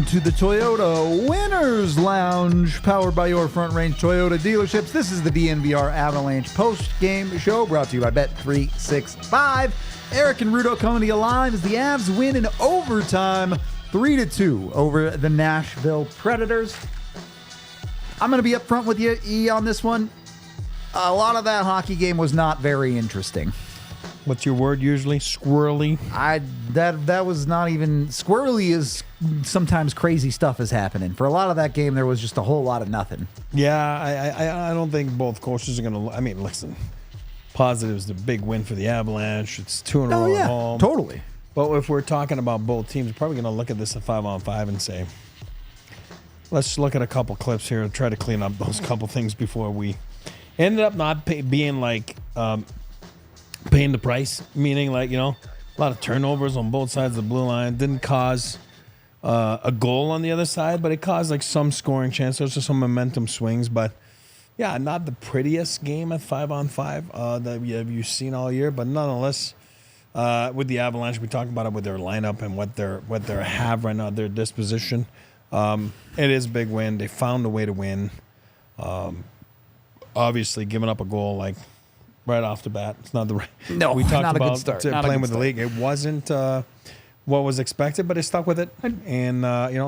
To the Toyota Winners Lounge, powered by your Front Range Toyota dealerships. This is the DNVR Avalanche post-game show, brought to you by Bet365. Eric and Rudo coming to you live as the Avs win in overtime, 3-2 over the Nashville Predators. I'm going to be up front with you, E, on this one. A lot of that hockey game was not very interesting. What's your word usually? Squirrely? That was not even... Squirrely is sometimes crazy stuff is happening. For a lot of that game, there was just a whole lot of nothing. Yeah, I don't think both coaches are going to... I mean, listen, positives, the big win for the Avalanche. It's 2 in a row at home. Totally. But if we're talking about both teams, we're probably going to look at this at 5-on-5 and say, let's look at a couple clips here and try to clean up those couple things before we ended up not being like... paying the price, meaning like, a lot of turnovers on both sides of the blue line. Didn't cause a goal on the other side, but it caused like some scoring chances or some momentum swings. But yeah, not the prettiest game at 5-on-5 that you've seen all year, but nonetheless, with the Avalanche, we talked about it with their lineup and what they have right now, their disposition. It is a big win. They found a way to win. Obviously, giving up a goal like right off the bat, it's not the right. No, we talked not a about good start. Playing with the league. It wasn't what was expected, but they stuck with it, and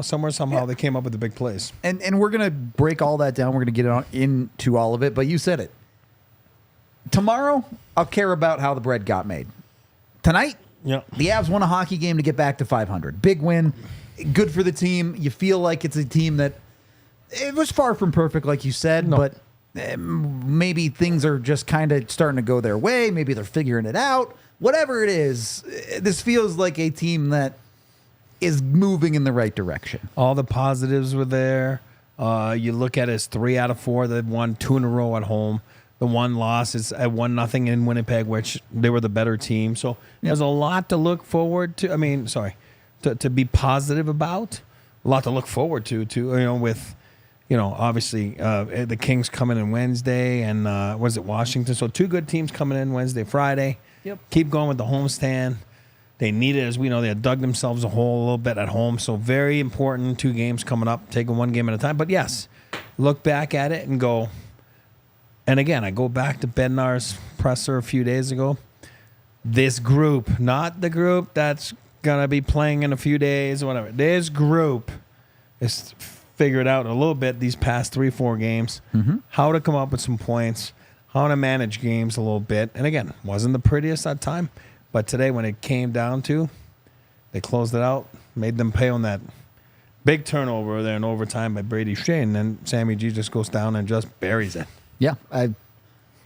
somehow they came up with the big plays. And we're gonna break all that down. We're gonna get into all of it. But you said it. Tomorrow, I'll care about how the bread got made. Tonight, the Avs won a hockey game to get back to 500. Big win, good for the team. You feel like it's a team that it was far from perfect, like you said, but. Maybe things are just kind of starting to go their way. Maybe they're figuring it out. Whatever it is, this feels like a team that is moving in the right direction. All the positives were there. You look at it as 3 out of 4. They've won 2 in a row at home. The one loss is at 1-0 in Winnipeg, which they were the better team. So there's a lot to look forward to. I mean, to be positive about. A lot to look forward to with... obviously the Kings coming in Wednesday and was it Washington? So 2 good teams coming in Wednesday, Friday. Yep. Keep going with the homestand. They need it, as we know. They had dug themselves a hole a little bit at home. So very important 2 games coming up, taking 1 game at a time. But yes, look back at it and go. And again, I go back to Bednar's presser a few days ago. This group, not the group that's going to be playing in a few days or whatever. This group is... figured out a little bit these past 3-4 games, how to come up with some points, how to manage games a little bit. And again, wasn't the prettiest that time, but today when it came down to, they closed it out, made them pay on that big turnover there in overtime by Brady Shea, and then Sammy G just goes down and just buries it. Yeah, I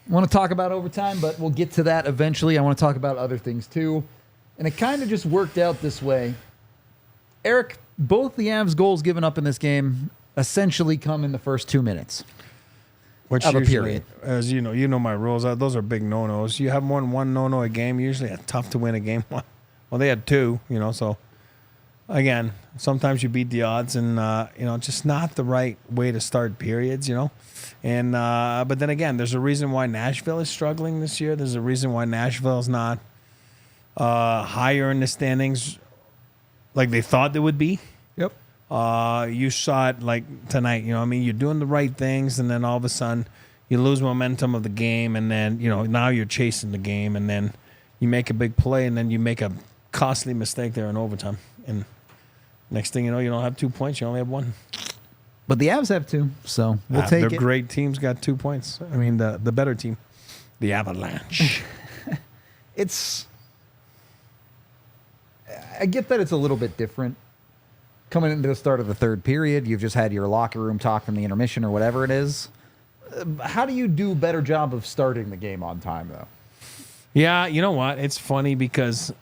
want to talk about overtime, but we'll get to that eventually. I want to talk about other things too. And it kind of just worked out this way. Eric, both the Avs goals given up in this game essentially come in the first 2 minutes Which of a usually, period. As you know my rules. Those are big no-nos. You have more than 1 no-no a game, usually it's tough to win a game. Well, they had 2, so again, sometimes you beat the odds and, just not the right way to start periods, And but then again, there's a reason why Nashville is struggling this year. There's a reason why Nashville is not higher in the standings like they thought they would be. Yep. You saw it like tonight, you're doing the right things, and then all of a sudden you lose momentum of the game, and then, now you're chasing the game, and then you make a big play, and then you make a costly mistake there in overtime. And next thing you know, you don't have 2 points, you only have 1. But the Avs have 2, so we'll take it. Their great teams got 2 points. I mean, the better team, the Avalanche. I get that it's a little bit different. Coming into the start of the third period, you've just had your locker room talk from the intermission or whatever it is. How do you do a better job of starting the game on time, though? Yeah, you know what? It's funny because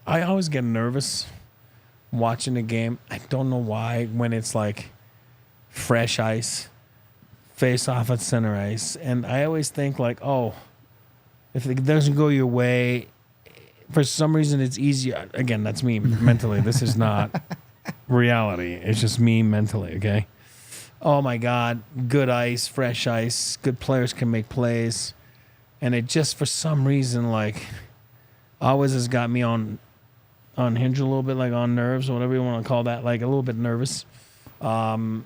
I always get nervous watching the game. I don't know why when it's like fresh ice, face off at center ice. And I always think like, oh, if it doesn't go your way, for some reason it's easier. Again, that's me mentally. This is not reality. It's just me mentally, okay? Oh my God, good ice, fresh ice, good players can make plays. And it just, for some reason, like, always has got me on hinge a little bit, like on nerves or whatever you want to call that, like a little bit nervous. And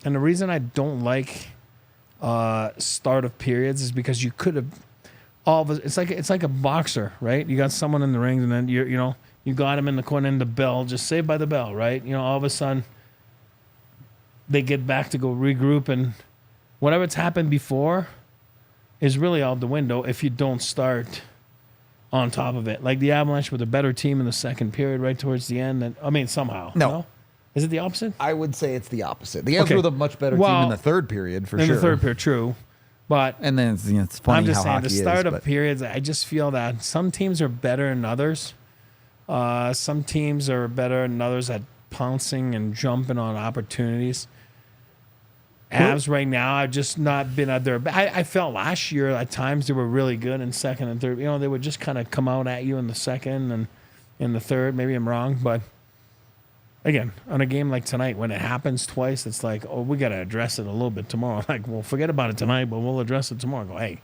the reason I don't like start of periods is because you could have it's like a boxer, right? You got someone in the ring, and then you got him in the corner, and the bell, just saved by the bell, right? All of a sudden they get back to go regroup, and whatever's happened before is really out the window if you don't start on top of it. Like the Avalanche were the better team in the second period right towards the end. And, I mean, somehow. No. Is it the opposite? I would say it's the opposite. The Avs were the much better team in the third period, for sure. In the third period, true. But and then it's funny I'm just how saying, the start of periods, I just feel that some teams are better than others. Some teams are better than others at pouncing and jumping on opportunities. Avs right now, I've just not been at their. I felt last year at times they were really good in second and third. They would just kind of come out at you in the second and in the third. Maybe I'm wrong, but again, on a game like tonight, when it happens twice, it's like, oh, we got to address it a little bit tomorrow. Like, well, forget about it tonight, but we'll address it tomorrow. Go, hey,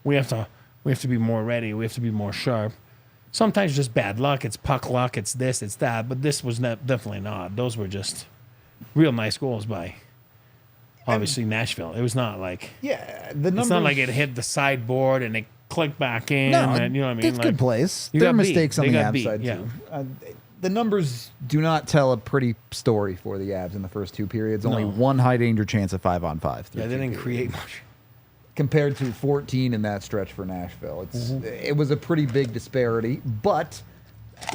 we have to be more ready. We have to be more sharp. Sometimes just bad luck. It's puck luck. It's this. It's that. But this was definitely not. Those were just real nice goals by. Obviously, Nashville. It was not like the numbers. It's not like it hit the sideboard and it clicked back in. No, and, you know what I mean? It's like, good plays. There are mistakes on the Avs side yeah. too. The numbers do not tell a pretty story for the Avs in the first two periods. Only one high danger chance of 5-on-5. Yeah, they didn't create much compared to 14 in that stretch for Nashville. It was a pretty big disparity, but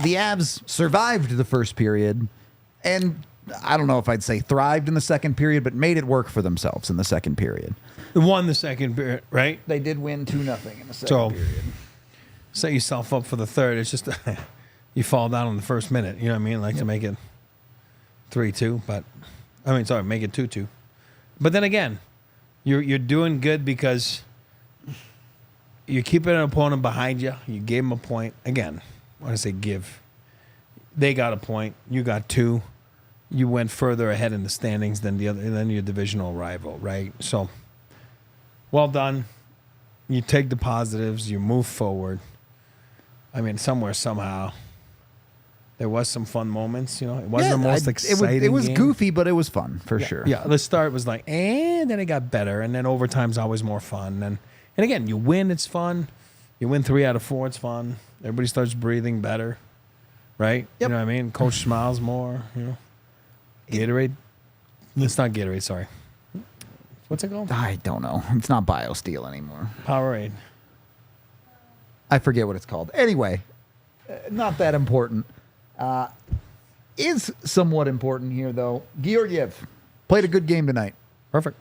the Avs survived the first period and. I don't know if I'd say thrived in the second period, but made it work for themselves in the second period. They won the second period, right? They did win 2-0 in the second period. Set yourself up for the third. It's just you fall down in the first minute. You know what I mean? Like to make it 3-2, but make it 2-2. But then again, you're doing good because you're keeping an opponent behind you. You gave them a point. Again, when I say give, they got a point. You got two. You went further ahead in the standings than your divisional rival, right? So, well done. You take the positives. You move forward. I mean, somehow, there was some fun moments. It wasn't the most exciting. It was game. Goofy, but it was fun for sure. Yeah, the start was like, and then it got better, and then overtime's always more fun. And again, you win, it's fun. You win 3 out of 4, it's fun. Everybody starts breathing better, right? Yep. You know what I mean? Coach smiles more. Gatorade? It's not Gatorade, sorry. What's it called? I don't know. It's not BioSteel anymore. Powerade. I forget what it's called. Anyway, not that important. Is somewhat important here, though. Georgiev played a good game tonight. Perfect.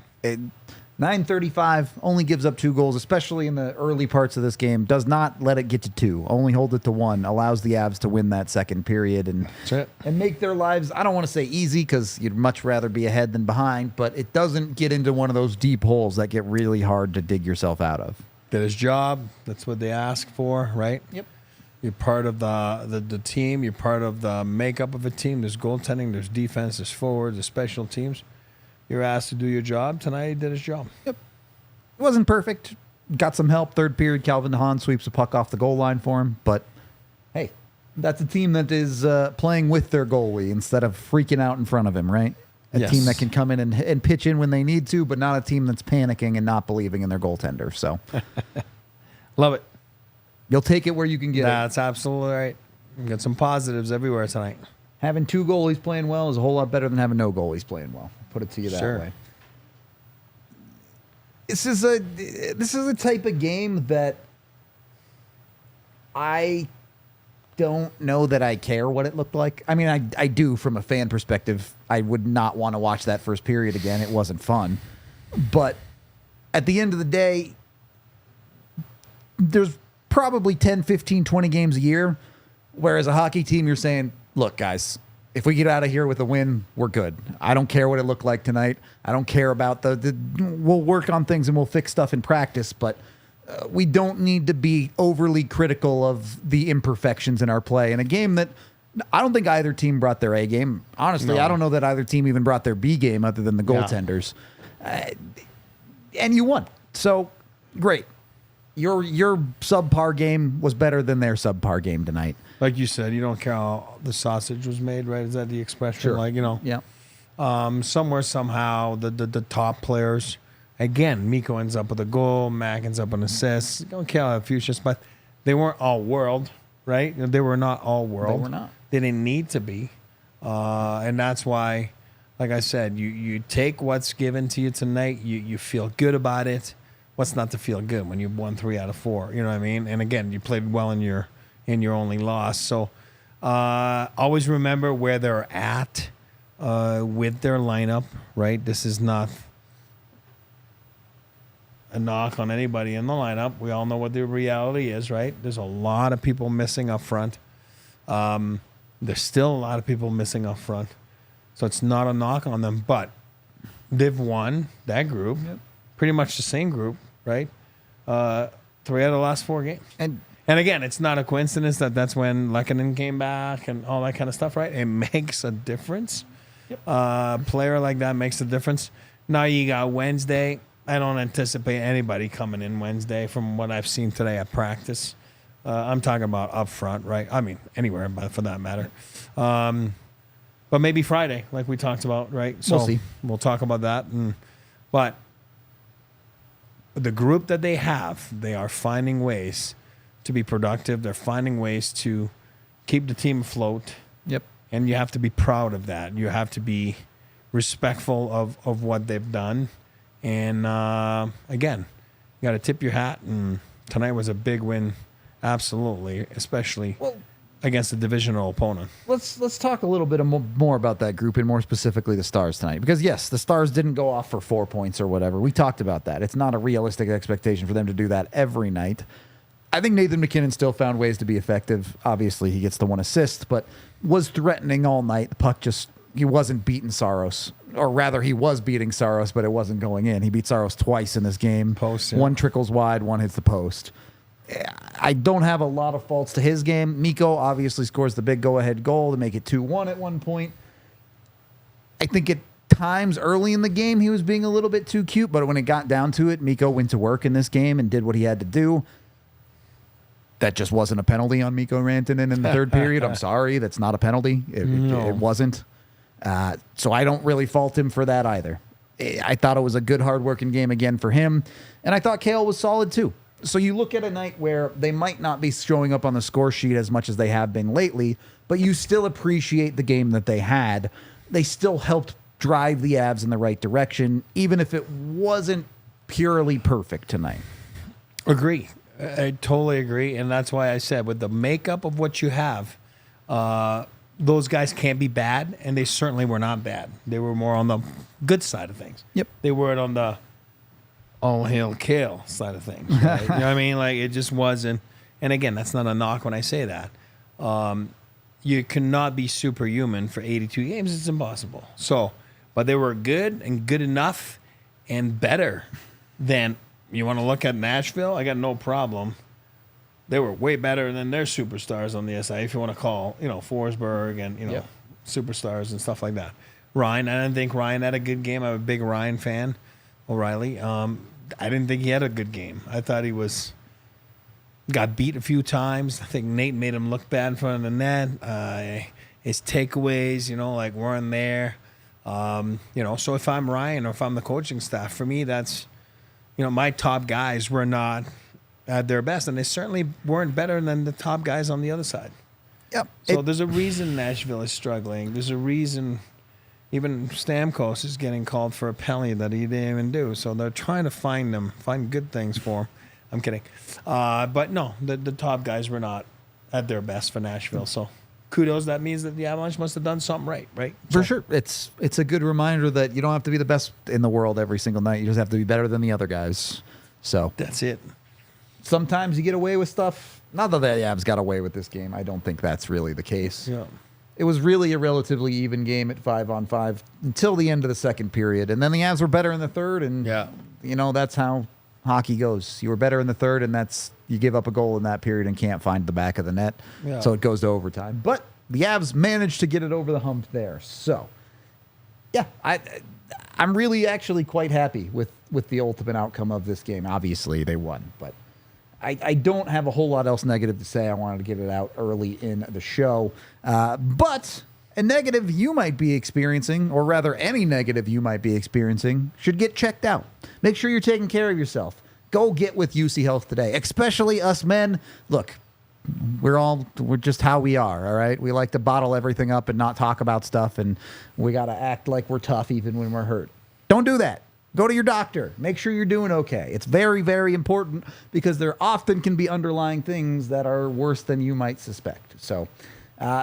9:35, only gives up 2 goals, especially in the early parts of this game. Does not let it get to 2, only hold it to 1. Allows the Avs to win that second period and make their lives, I don't want to say easy because you'd much rather be ahead than behind, but it doesn't get into one of those deep holes that get really hard to dig yourself out of. Did his job. That's what they ask for, right? Yep. You're part of the team. You're part of the makeup of a team. There's goaltending. There's defense. There's forward. There's special teams. You're asked to do your job. Tonight he did his job. Yep. It wasn't perfect. Got some help. Third period, Calvin DeHaan sweeps a puck off the goal line for him. But, hey, that's a team that is playing with their goalie instead of freaking out in front of him, right? A team that can come in and pitch in when they need to, but not a team that's panicking and not believing in their goaltender. So, love it. You'll take it where you can get it. That's absolutely right. You got some positives everywhere tonight. Having 2 goalies playing well is a whole lot better than having no goalies playing well. Put it to you that way. This is a type of game that I don't know that I care what it looked like. I mean, I do from a fan perspective. I would not want to watch that first period again. It wasn't fun. But at the end of the day, there's probably 10, 15, 20 games a year where as a hockey team, you're saying, look, guys, if we get out of here with a win, we're good. I don't care what it looked like tonight. I don't care about we'll work on things and we'll fix stuff in practice, but we don't need to be overly critical of the imperfections in our play. In a game that I don't think either team brought their A game. Honestly, I don't know that either team even brought their B game other than the goaltenders. And you won. So, great. Your subpar game was better than their subpar game tonight. Like you said, you don't care how the sausage was made, right? Is that the expression? Sure. Like, Yeah. Somewhere, somehow, the top players, again, Mikko ends up with a goal, Mac ends up with an assist. You don't care how the futures, but they weren't all world, right? They were not all world. They were not. They didn't need to be. And that's why, like I said, you take what's given to you tonight, you feel good about it. What's not to feel good when you've won 3 out of 4? You know what I mean? And again, you played well in your only loss. So always remember where they're at with their lineup, right? This is not a knock on anybody in the lineup. We all know what the reality is, right? There's a lot of people missing up front. There's still a lot of people missing up front. So it's not a knock on them, but they've won that group. Yep. Pretty much the same group, right? 3 out of the last 4 games. And again, it's not a coincidence that that's when Lehkonen came back and all that kind of stuff, right? It makes a difference. Yep. Player like that makes a difference. Now you got Wednesday. I don't anticipate anybody coming in Wednesday from what I've seen today at practice. I'm talking about up front, right? I mean, anywhere, but for that matter. But maybe Friday, like we talked about, right? So we'll see. We'll talk about that. But the group that they have, they are finding ways to be productive. They're finding ways to keep the team afloat. Yep. And you have to be proud of that. You have to be respectful of what they've done. And again, you got to tip your hat. And tonight was a big win, absolutely, especially against a divisional opponent. Let's talk a little bit more about that group and more specifically the Stars tonight. Because, yes, the Stars didn't go off for 4 points or whatever. We talked about that. It's not a realistic expectation for them to do that every night. I think Nathan MacKinnon still found ways to be effective. Obviously, he gets the 1 assist, but was threatening all night. The puck he wasn't beating Saros. Or rather, he was beating Saros, but it wasn't going in. He beat Saros twice in this game. Post, yeah. 1 trickles wide, 1 hits the post. I don't have a lot of faults to his game. Mikko obviously scores the big go-ahead goal to make it 2-1 at one point. I think at times early in the game he was being a little bit too cute, but when it got down to it, Mikko went to work in this game and did what he had to do. That just wasn't a penalty on Mikko Rantanen in the third period. I'm sorry, that's not a penalty. It wasn't. So I don't really fault him for that either. I thought it was a good, hard-working game again for him, and I thought Cale was solid too. So you look at a night where they might not be showing up on the score sheet as much as they have been lately, but you still appreciate the game that they had. They still helped drive the Avs in the right direction, even if it wasn't purely perfect tonight. Agree. I totally agree, and that's why I said with the makeup of what you have, those guys can't be bad, and they certainly were not bad. They were more on the good side of things. Yep. They weren't on the all hail Cale side of things. Right? You know what I mean? Like, it just wasn't. And again, that's not a knock when I say that. You cannot be superhuman for 82 games. It's impossible. So, but they were good and good enough and better than, you want to look at Nashville? I got no problem. They were way better than their superstars on the SI, if you want to call, Forsberg and, superstars and stuff like that. Ryan, I didn't think Ryan had a good game. I'm a big Ryan fan, O'Reilly. I didn't think he had a good game. I thought he got beat a few times. I think Nate made him look bad in front of the net. His takeaways, weren't there. So if I'm Ryan or if I'm the coaching staff, for me, that's, my top guys were not at their best, and they certainly weren't better than the top guys on the other side. Yep. So there's a reason Nashville is struggling. There's a reason even Stamkos is getting called for a penalty that he didn't even do. So they're trying to find good things for him. I'm kidding. But no, the top guys were not at their best for Nashville. So kudos. That means that the Avalanche must have done something right? For sure. It's a good reminder that you don't have to be the best in the world every single night. You just have to be better than the other guys. So that's it. Sometimes you get away with stuff. Not that the Avs got away with this game. I don't think that's really the case. Yeah. It was really a relatively even game at 5-on-5 until the end of the second period. And then the Avs were better in the third. And, that's how hockey goes. You were better in the third, and you give up a goal in that period and can't find the back of the net. Yeah. So it goes to overtime. But the Avs managed to get it over the hump there. So, yeah, I'm really actually quite happy with the ultimate outcome of this game. Obviously, they won, but I don't have a whole lot else negative to say. I wanted to get it out early in the show. But a negative you might be experiencing, or rather any negative you might be experiencing, should get checked out. Make sure you're taking care of yourself. Go get with UC Health today, especially us men. Look, we're just how we are, all right? We like to bottle everything up and not talk about stuff, and we got to act like we're tough even when we're hurt. Don't do that. Go to your doctor. Make sure you're doing okay. It's very, very important because there often can be underlying things that are worse than you might suspect. So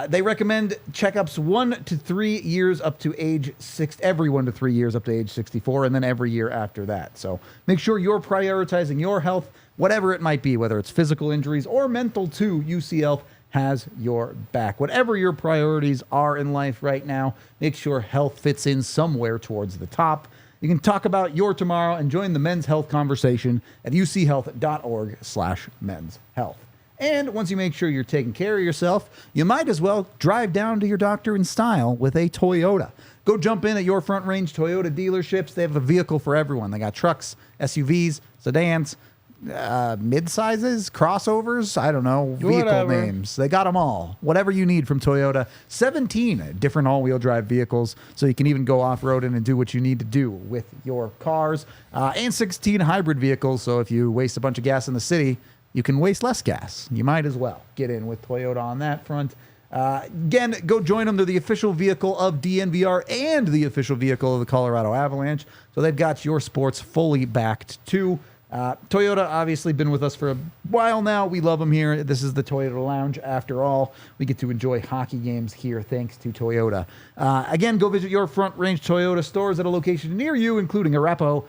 they recommend checkups 1 to 3 years up to age 6, every 1 to 3 years up to age 64, and then every year after that. So make sure you're prioritizing your health, whatever it might be, whether it's physical injuries or mental too. UC Health has your back. Whatever your priorities are in life right now, make sure health fits in somewhere towards the top. You can talk about your tomorrow and join the men's health conversation at uchealth.org/men's health. And once you make sure you're taking care of yourself, you might as well drive down to your doctor in style with a Toyota. Go jump in at your Front Range Toyota dealerships. They have a vehicle for everyone. They got trucks, SUVs, sedans, mid-sizes, crossovers, I don't know, vehicle names. They got them all. Whatever you need from Toyota. 17 different all-wheel drive vehicles, so you can even go off-roading and do what you need to do with your cars. And 16 hybrid vehicles, so if you waste a bunch of gas in the city, you can waste less gas. You might as well get in with Toyota on that front. Again, go join them. They're the official vehicle of DNVR and the official vehicle of the Colorado Avalanche. So they've got your sports fully backed too. Toyota obviously been with us for a while now. We love them here. This is the Toyota Lounge after all. We get to enjoy hockey games here thanks to Toyota. Again, go visit your Front Range Toyota stores at a location near you, including Arapahoe,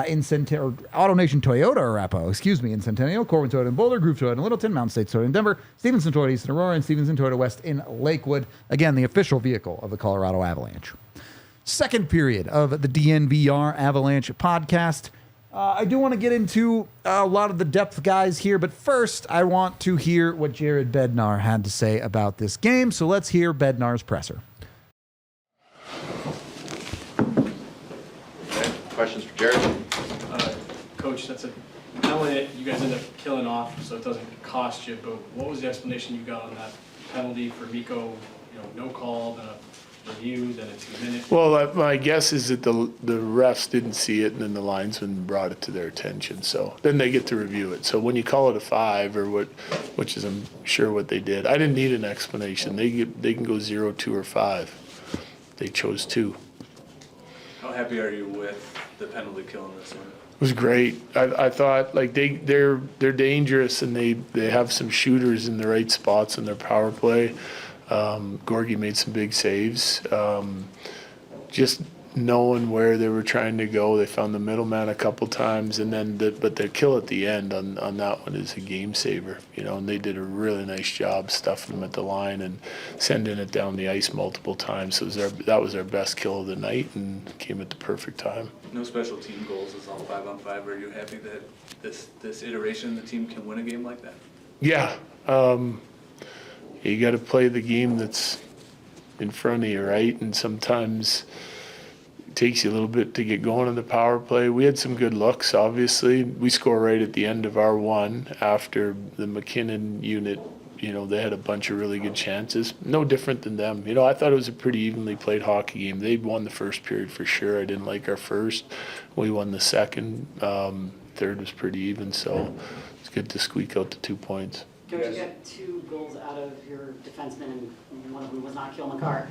in Centennial, AutoNation Toyota Arapahoe, in Centennial, Corwin Toyota in Boulder, Groove Toyota in Littleton, Mountain State Toyota in Denver, Stevenson Toyota East in Aurora, and Stevenson Toyota West in Lakewood. Again, the official vehicle of the Colorado Avalanche. Second period of the DNVR Avalanche podcast. I do want to get into a lot of the depth guys here, but first I want to hear what Jared Bednar had to say about this game. So let's hear Bednar's presser. Okay. Questions for Jared? Coach, not only you guys end up killing off, so it doesn't cost you, but what was the explanation you got on that penalty for Mikko? No call, then a review, then a 2-minute. Well, my guess is that the refs didn't see it, and then the linesman brought it to their attention. So then they get to review it. So when you call it a 5 or which is I'm sure what they did, I didn't need an explanation. They can go 0, 2, or 5. They chose 2. How happy are you with the penalty kill in this one? It was great. I thought like they're dangerous, and they have some shooters in the right spots in their power play. Georgiev made some big saves. Just knowing where they were trying to go, they found the middleman a couple times, and then but their kill at the end on that one is a game saver. And they did a really nice job stuffing them at the line and sending it down the ice multiple times. So that was their best kill of the night, and came at the perfect time. No special team goals. It's all 5-on-5. Are you happy that this iteration the team can win a game like that? Yeah. You got to play the game that's in front of you, right? And sometimes it takes you a little bit to get going in the power play. We had some good looks, obviously. We score right at the end of our one after the McKinnon unit. They had a bunch of really good chances. No different than them. I thought it was a pretty evenly played hockey game. They won the first period for sure. I didn't like our first. We won the second. Third was pretty even, so it's good to squeak out the 2 points. Coach, you got 2 goals out of your defensemen, and one of them was not Kyle McCarr.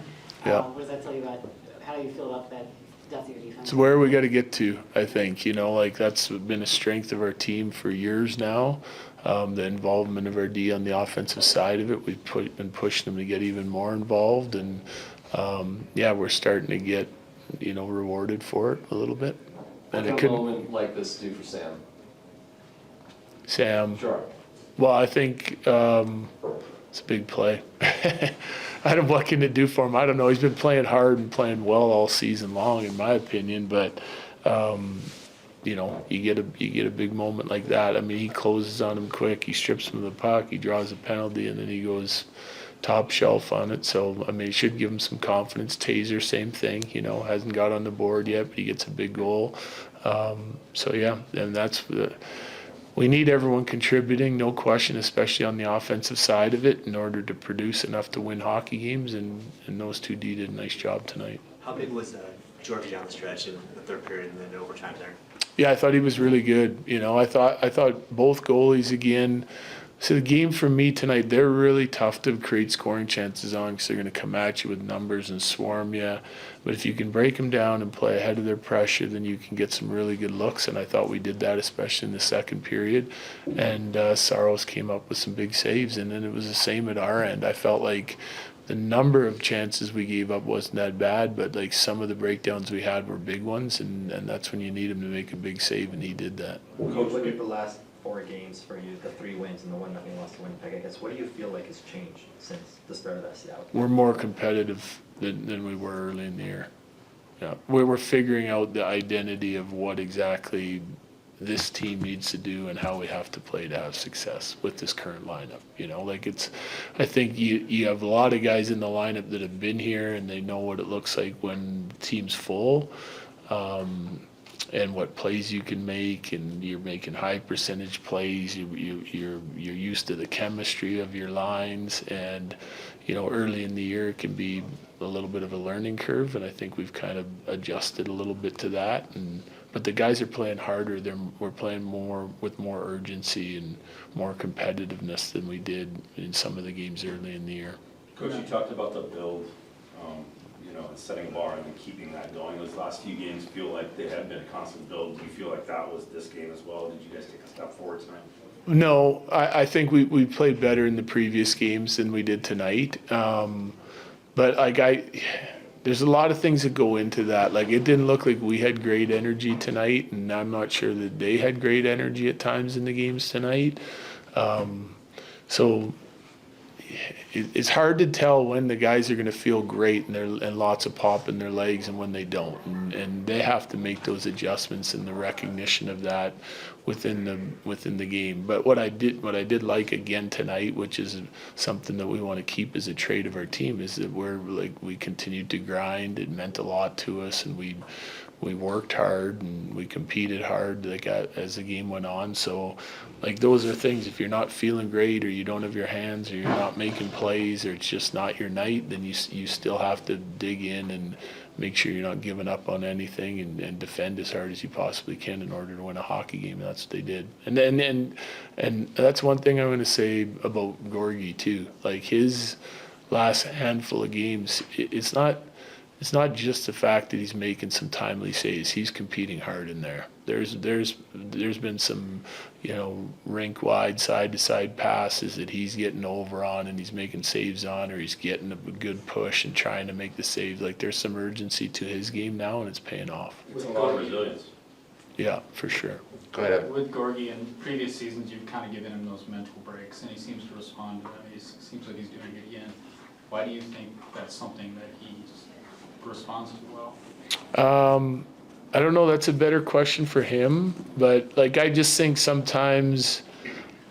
Yeah. What does that tell you about how you feel about that depth of your defense? It's where we got to get to, I think. That's been a strength of our team for years now. the involvement of our D on the offensive side of it. We've been pushing them to get even more involved, and we're starting to get rewarded for it a little bit. What And can a moment like this do for Sam? Sure. Well, I think it's a big play. What can it do for him? I don't know. He's been playing hard and playing well all season long, in my opinion. But you get a big moment like that. I mean, he closes on him quick. He strips him of the puck. He draws a penalty, and then he goes top shelf on it. So I mean, it should give him some confidence. Taser, same thing. Hasn't got on the board yet, but he gets a big goal. And that's we need everyone contributing, no question, especially on the offensive side of it, in order to produce enough to win hockey games. And those two D did a nice job tonight. How big was Georgie down the stretch in the third period and then overtime there? Yeah, I thought he was really good. I thought both goalies again. So the game for me tonight, they're really tough to create scoring chances on because they're going to come at you with numbers and swarm you. But if you can break them down and play ahead of their pressure, then you can get some really good looks. And I thought we did that, especially in the second period. And Saros came up with some big saves. And then it was the same at our end. I felt like the number of chances we gave up wasn't that bad, but like some of the breakdowns we had were big ones. And that's when you need him to make a big save, and he did that. Coach, look at the last 4 games for you, the 3 wins and the 1-0 loss to Winnipeg. I guess, what do you feel like has changed since the start of that Seattle game? We're more competitive than we were early in the year. Yeah, we're figuring out the identity of what exactly this team needs to do and how we have to play to have success with this current lineup. I think you have a lot of guys in the lineup that have been here and they know what it looks like when the team's full. And what plays you can make, and you're making high percentage plays. You're used to the chemistry of your lines, and early in the year it can be a little bit of a learning curve, and I think we've kind of adjusted a little bit to that. But the guys are playing harder. We're playing more with more urgency and more competitiveness than we did in some of the games early in the year. Coach, you talked about the build. And setting a bar and then keeping that going. Those last few games feel like they have been a constant build. Do you feel like that was this game as well? Did you guys take a step forward tonight? No, I think we played better in the previous games than we did tonight. But there's a lot of things that go into that. Like, it didn't look like we had great energy tonight, and I'm not sure that they had great energy at times in the games tonight. So it's hard to tell when the guys are going to feel great and lots of pop in their legs and when they don't, and they have to make those adjustments and the recognition of that within the game. But what I did like again tonight, which is something that we want to keep as a trait of our team, is that we continued to grind. It meant a lot to us, and we worked hard and we competed hard as the game went on. So those are things, if you're not feeling great or you don't have your hands or you're not making plays or it's just not your night, then you still have to dig in and make sure you're not giving up on anything and defend as hard as you possibly can in order to win a hockey game. And that's what they did. And that's one thing I'm going to say about Georgie too. Like, his last handful of games, it's not just the fact that he's making some timely saves. He's competing hard in there. There's been some, rink wide side to side passes that he's getting over on and he's making saves on, or he's getting a good push and trying to make the saves. Like, there's some urgency to his game now, and it's paying off. With a lot of resilience. Yeah, for sure. Go ahead. With Georgie, in previous seasons, you've kind of given him those mental breaks, and he seems to respond to them. He seems like he's doing it again. Why do you think that's something that he responds to well? I don't know. That's a better question for him. But I just think sometimes,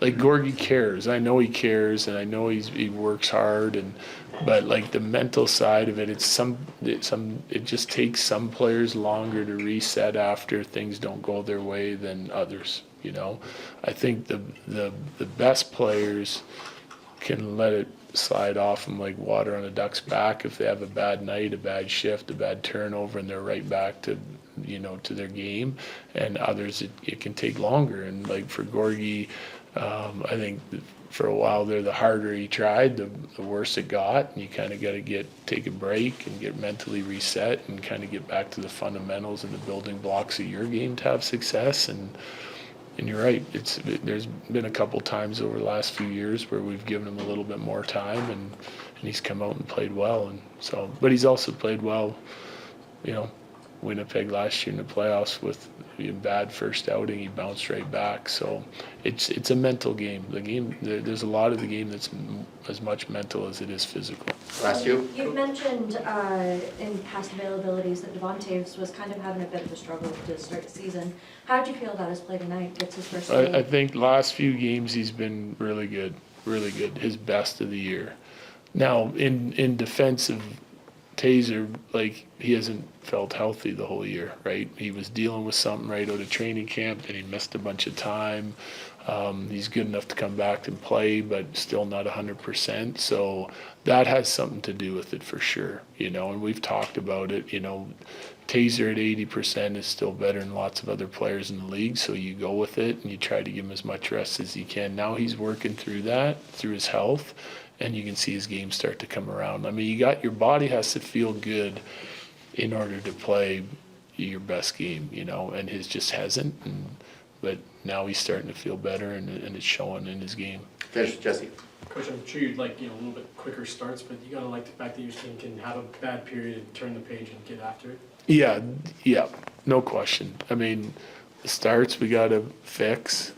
Georgie cares. I know he cares, and I know he works hard. But the mental side of it, it just takes some players longer to reset after things don't go their way than others. I think the best players can let it slide off them like water on a duck's back if they have a bad night, a bad shift, a bad turnover, and they're right back to their game. And others, it can take longer. And for Georgie, I think for a while there, the harder he tried, the worse it got. And you kind of got to take a break and get mentally reset and kind of get back to the fundamentals and the building blocks of your game to have success. And And you're right, there's been a couple times over the last few years where we've given him a little bit more time, and he's come out and played well. And so, but he's also played well, you know, Winnipeg last year in the playoffs with a bad first outing, he bounced right back. So it's a mental game. The game, there's a lot of the game that's as much mental as it is physical. Last you. You've mentioned in past availabilities that Toews was kind of having a bit of a struggle to start the season. How do you feel about his play tonight? It's his first game. I think last few games he's been really good, his best of the year. Now, in defense of Taser, like, he hasn't felt healthy the whole year, right? He was dealing with something right out of training camp, and he missed a bunch of time. He's good enough to come back and play, but still not 100%. So that has something to do with it for sure, you know, and we've talked about it, you know. Taser at 80% is still better than lots of other players in the league, so you go with it and you try to give him as much rest as you can. Now he's working through that, through his health, and you can see his game start to come around. I mean, your body has to feel good in order to play your best game, you know, and his just hasn't. But now he's starting to feel better, and it's showing in his game. Finish, Jesse. Coach, I'm sure you'd like, a little bit quicker starts, but you gotta like the fact that your team can have a bad period and turn the page and get after it. Yeah, no question. I mean, the starts we got to fix.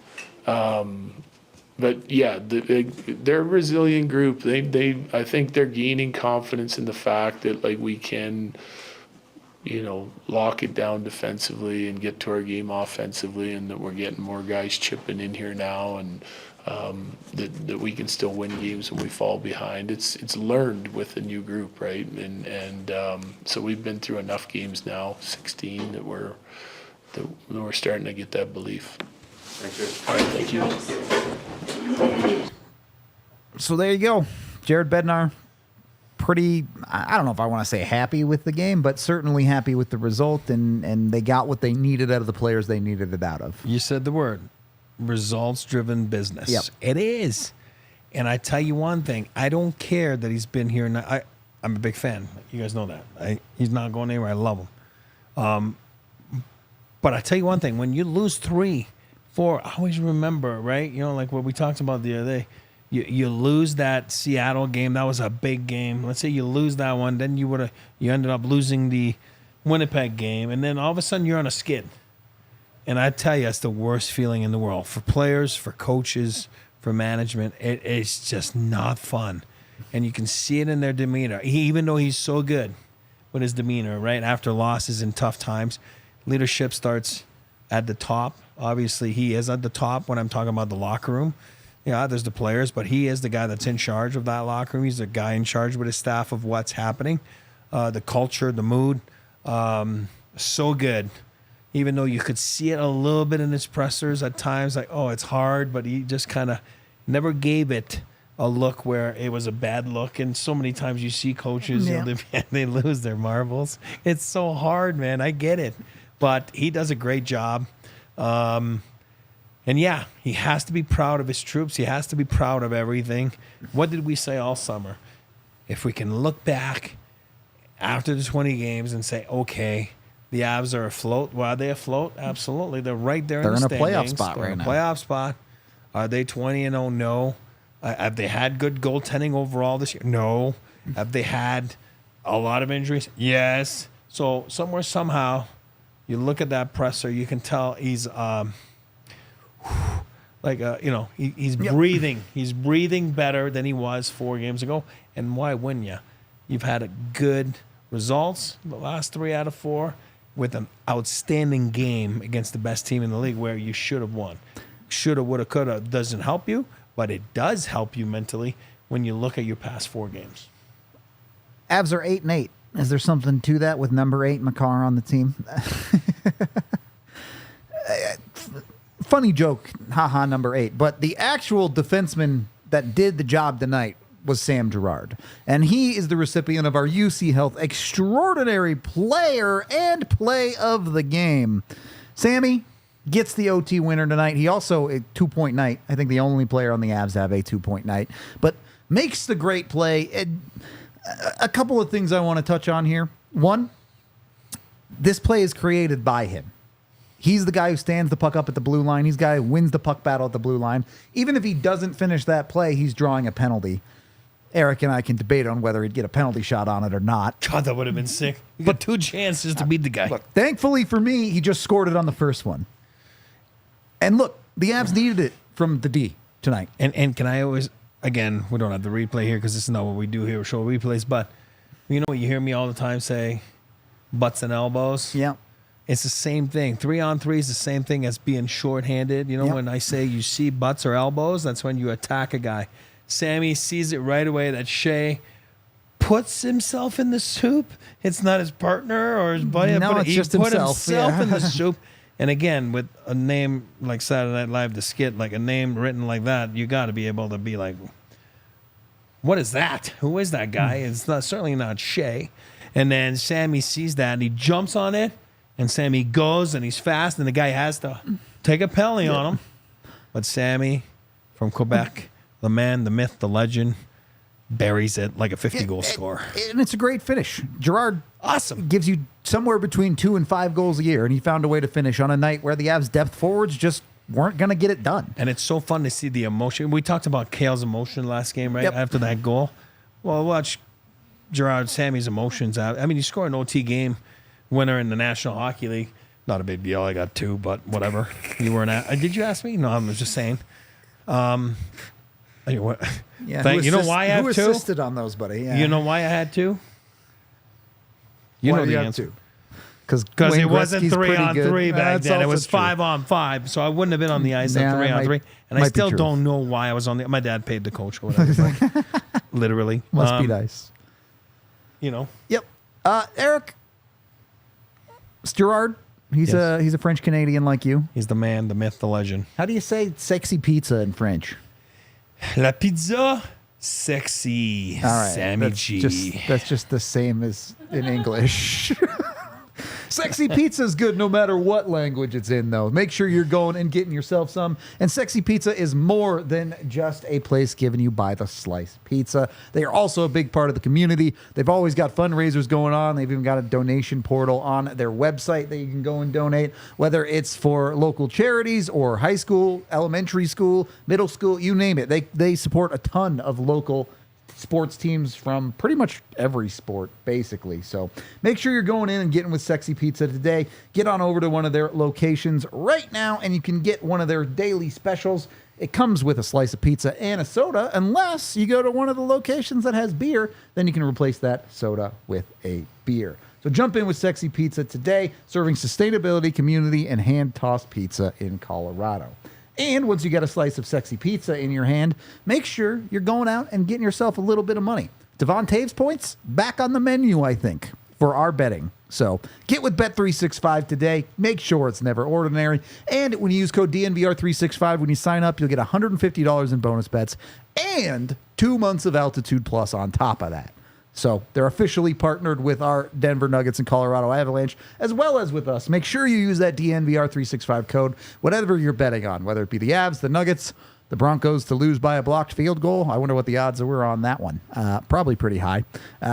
But yeah, they're a resilient group. I think they're gaining confidence in the fact that, like, we can, you know, lock it down defensively and get to our game offensively, and that we're getting more guys chipping in here now, and that we can still win games when we fall behind. It's learned with the new group, right? And so we've been through enough games now, 16, that we're starting to get that belief. All right, thank you. So there you go. Jared Bednar, pretty, I don't know if I want to say happy with the game, but certainly happy with the result, and they got what they needed out of the players they needed it out of. You said the word. Results-driven business. Yep. It is. And I tell you one thing. I don't care that he's been here. I'm a big fan. You guys know that. He's not going anywhere. I love him. But I tell you one thing. When you lose 3-4, I always remember, right? You know, like what we talked about the other day. You lose that Seattle game. That was a big game. Let's say you lose that one. Then you ended up losing the Winnipeg game. And then all of a sudden you're on a skid. And I tell you, it's the worst feeling in the world for players, for coaches, for management. It's just not fun. And you can see it in their demeanor. Even though he's so good with his demeanor, right, after losses and tough times, leadership starts at the top. Obviously, he is at the top when I'm talking about the locker room. Yeah, there's the players, but he is the guy that's in charge of that locker room. He's the guy in charge with his staff of what's happening, the culture, the mood. So good. Even though you could see it a little bit in his pressers at times, like, oh, it's hard, but he just kind of never gave it a look where it was a bad look. And so many times you see coaches, they lose their marbles. It's so hard, man. I get it. But he does a great job. And yeah, he has to be proud of his troops. He has to be proud of everything. What did we say all summer? If we can look back after the 20 games and say, okay, the Avs are afloat. Well, are they afloat? Absolutely. They're right there in the standings. They're in a playoff spot right now. Playoff spot. Are they 20-0? No. Have they had good goaltending overall this year? No. Have they had a lot of injuries? Yes. So somewhere, somehow, you look at that presser, you can tell he's he's breathing. He's breathing better than he was 4 games ago. And why wouldn't you? You've had a good results the last 3 out of 4. With an outstanding game against the best team in the league where you should have won. Shoulda, woulda, coulda doesn't help you, but it does help you mentally when you look at your past 4 games. Avs are 8-8. Is there something to that with number 8 Makar on the team? Funny joke, haha, number 8. But the actual defenseman that did the job tonight was Sam Girard. And he is the recipient of our UC Health Extraordinary Player and Play of the Game. Sammy gets the OT winner tonight. He also, a 2-point night. I think the only player on the Avs to have a 2-point night. But makes the great play. A couple of things I want to touch on here. One, this play is created by him. He's the guy who stands the puck up at the blue line. He's the guy who wins the puck battle at the blue line. Even if he doesn't finish that play, he's drawing a penalty. Eric and I can debate on whether he'd get a penalty shot on it or not. God, that would have been sick. You got 2 chances to beat the guy. Look, thankfully for me, he just scored it on the first one. And look, the Avs needed it from the D tonight. And can I always, again, we don't have the replay here because this is not what we do here, we show replays, but you know what you hear me all the time say, butts and elbows? Yeah. It's the same thing. 3-on-3 is the same thing as being shorthanded. You know, when I say you see butts or elbows, that's when you attack a guy. Sammy sees it right away that Shea puts himself in the soup. It's not his partner or his buddy. No, but it's he just put himself, in the soup. And again, with a name like Saturday Night Live, the skit, like a name written like that, you got to be able to be like, what is that? Who is that guy? It's not certainly not Shea. And then Sammy sees that and he jumps on it. And Sammy goes and he's fast and the guy has to take a penalty on him. But Sammy from Quebec, the man, the myth, the legend, buries it like a 50-goal score. And it's a great finish. Girard awesome gives you somewhere between 2 and 5 goals a year, and he found a way to finish on a night where the Avs depth forwards just weren't going to get it done. And it's so fun to see the emotion. We talked about Kale's emotion last game, right? Yep. After that goal. Well, watch Girard, Sammy's emotions out. I mean, you score an OT game winner in the National Hockey League. Not a big deal. I got 2, but whatever. You weren't did you ask me? No, I was just saying. You know why I have 2? Who assisted on those, buddy? Yeah. You know why I had 2? You Why know do the you have answer. 2? Because it wasn't 3-on-3 back That's then. It also was true. 5-on-5. So I wouldn't have been on the ice at Nah, 3-on-3. And I might be still true. don't know why I was on the. My dad paid the coach or whatever. but literally. Must be nice. You know. Yep. Eric, it's Girard. He's a French Canadian like you. He's the man, the myth, the legend. How do you say sexy pizza in French? La pizza sexy. All right, Sammy G. That's just the same as in English. Sexy pizza is good no matter what language it's in, though. Make sure you're going and getting yourself some. And Sexy Pizza is more than just a place given you by the slice pizza. They are also a big part of the community. They've always got fundraisers going on. They've even got a donation portal on their website that you can go and donate, whether it's for local charities or high school, elementary school, middle school, you name it. They support a ton of local sports teams from pretty much every sport, basically. So make sure you're going in and getting with Sexy Pizza today. Get on over to one of their locations right now, and you can get one of their daily specials. It comes with a slice of pizza and a soda, unless you go to one of the locations that has beer. Then you can replace that soda with a beer. So jump in with Sexy Pizza today, serving sustainability, community, and hand-tossed pizza in Colorado. And once you get a slice of Sexy Pizza in your hand, make sure you're going out and getting yourself a little bit of money. Devon Toews points back on the menu, I think, for our betting. So get with Bet365 today. Make sure it's never ordinary. And when you use code DNVR365 when you sign up, you'll get $150 in bonus bets and 2 months of Altitude Plus on top of that. So they're officially partnered with our Denver Nuggets and Colorado Avalanche, as well as with us. Make sure you use that DNVR365 code, whatever you're betting on, whether it be the Avs, the Nuggets, the Broncos to lose by a blocked field goal. I wonder what the odds were on that one. Probably pretty high.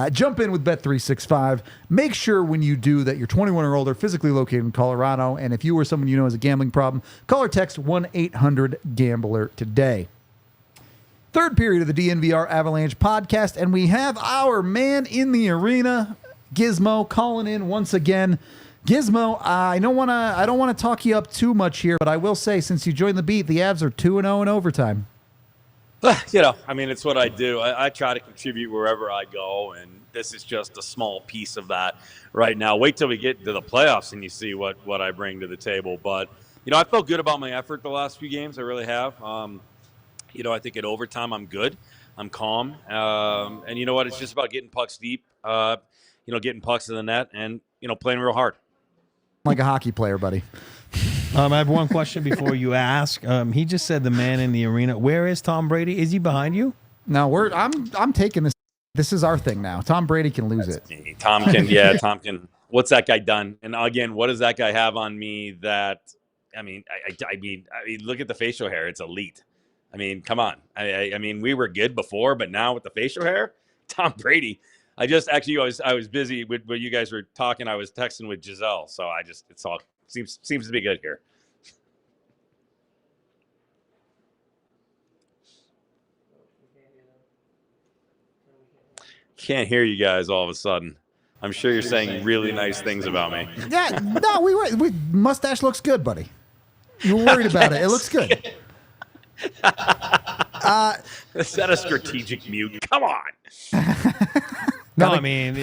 Jump in with Bet365. Make sure when you do that you're 21 or older, physically located in Colorado. And if you or someone you know has a gambling problem, call or text 1-800-GAMBLER today. Third period of the DNVR Avalanche podcast, and we have our man in the arena, Gizmo, calling in once again. Gizmo, I don't want to talk you up too much here, but I will say, since you joined the beat, the Avs are 2-0 in overtime. You know, I mean, it's what I do. I try to contribute wherever I go, and this is just a small piece of that right now. Wait till we get to the playoffs and you see what I bring to the table. But, you know, I felt good about my effort the last few games. I really have. You know, I think at overtime I'm good. I'm calm. And you know what? It's just about getting pucks deep, you know, getting pucks in the net and, you know, playing real hard. Like a hockey player, buddy. I have one question before you ask. He just said the man in the arena. Where is Tom Brady? Is he behind you? No, I'm taking this. This is our thing now. Tom Brady can lose it. Me. Tom can. What's that guy done? And again, what does that guy have on me that, I mean, I mean, look at the facial hair. It's elite. I mean, come on. I mean, we were good before, but now with the facial hair, Tom Brady. I was busy with when you guys were talking. I was texting with Giselle, so it's Seems to be good here. Can't hear you guys all of a sudden. I'm sure you're saying really nice things about me. Yeah, no, we mustache looks good, buddy. You were worried about it. It looks good. Is that a strategic mute? Come on. No, I mean,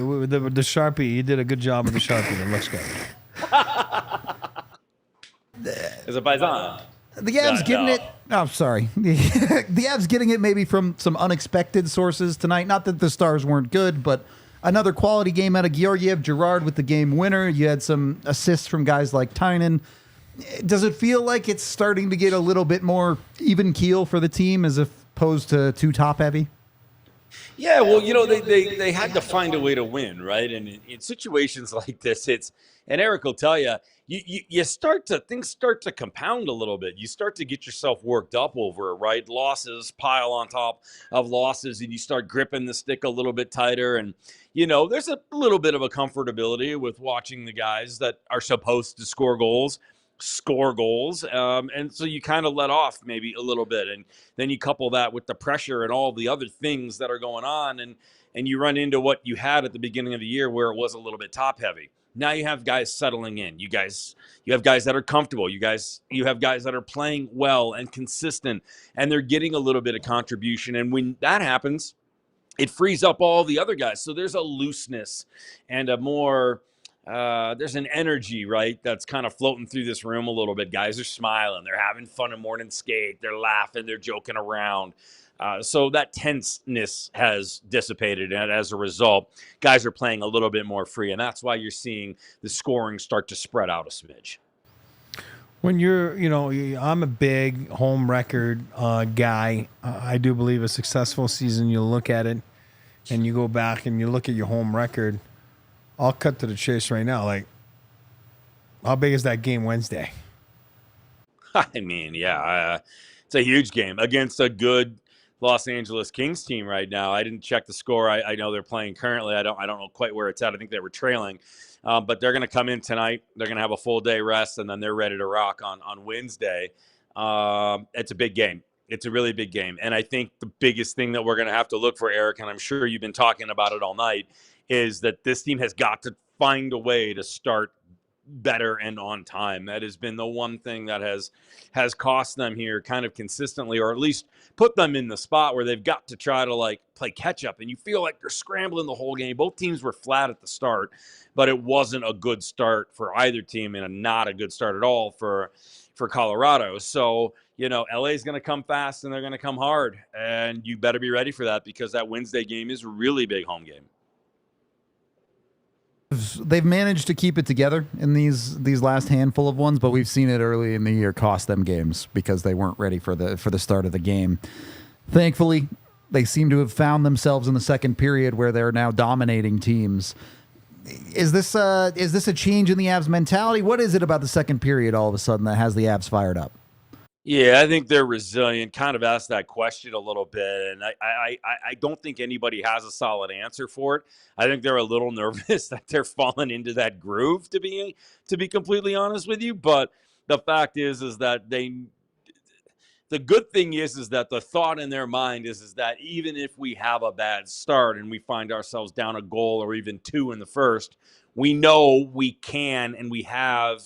with the Sharpie, you did a good job with the Sharpie. It looks good. Is it Paisan? The Avs getting it. Oh, sorry. The Avs getting it maybe from some unexpected sources tonight. Not that the Stars weren't good, but another quality game out of Georgiev. Girard with the game winner. You had some assists from guys like Tynan. Does it feel like it's starting to get a little bit more even keel for the team as opposed to too top heavy? Yeah, well, you know, they had to find a way to win, right? And in situations like this, and Eric will tell you, things start to compound a little bit. You start to get yourself worked up over it, right? Losses pile on top of losses, and you start gripping the stick a little bit tighter. And, you know, there's a little bit of a comfortability with watching the guys that are supposed to score goals. And so you kind of let off maybe a little bit, and then you couple that with the pressure and all the other things that are going on, and you run into what you had at the beginning of the year where it was a little bit top heavy. Now you have guys settling in. You have guys that are comfortable. You have guys that are playing well and consistent, and they're getting a little bit of contribution. And when that happens, it frees up all the other guys. So there's a looseness and a more there's an energy, right, that's kind of floating through this room a little bit. Guys are smiling. They're having fun in morning skate. They're laughing. They're joking around. So that tenseness has dissipated, and as a result, guys are playing a little bit more free, and that's why you're seeing the scoring start to spread out a smidge. When I'm a big home record guy. I do believe a successful season, you look at it, and you go back and you look at your home record. I'll cut to the chase right now. Like, how big is that game Wednesday? I mean, yeah, it's a huge game against a good Los Angeles Kings team right now. I didn't check the score. I know they're playing currently. I don't know quite where it's at. I think they were trailing, but they're going to come in tonight. They're going to have a full day rest, and then they're ready to rock on Wednesday. It's a big game. It's a really big game, and I think the biggest thing that we're going to have to look for, Eric, and I'm sure you've been talking about it all night, is that this team has got to find a way to start better and on time. That has been the one thing that has cost them here kind of consistently, or at least put them in the spot where they've got to try to like play catch up, and you feel like they're scrambling the whole game. Both teams were flat at the start, but it wasn't a good start for either team, and not a good start at all for Colorado. So, you know, LA is going to come fast and they're going to come hard, and you better be ready for that, because that Wednesday game is a really big home game. They've managed to keep it together in these last handful of ones, but we've seen it early in the year cost them games because they weren't ready for the start of the game. Thankfully, they seem to have found themselves in the second period where they're now dominating teams. Is this a change in the Avs mentality? What is it about the second period all of a sudden that has the Avs fired up? Yeah, I think they're resilient. Kind of asked that question a little bit, and I don't think anybody has a solid answer for it. I think they're a little nervous that they're falling into that groove, to be completely honest with you. But the fact is that the good thing is that the thought in their mind is that even if we have a bad start and we find ourselves down a goal or even two in the first, we know we can and we have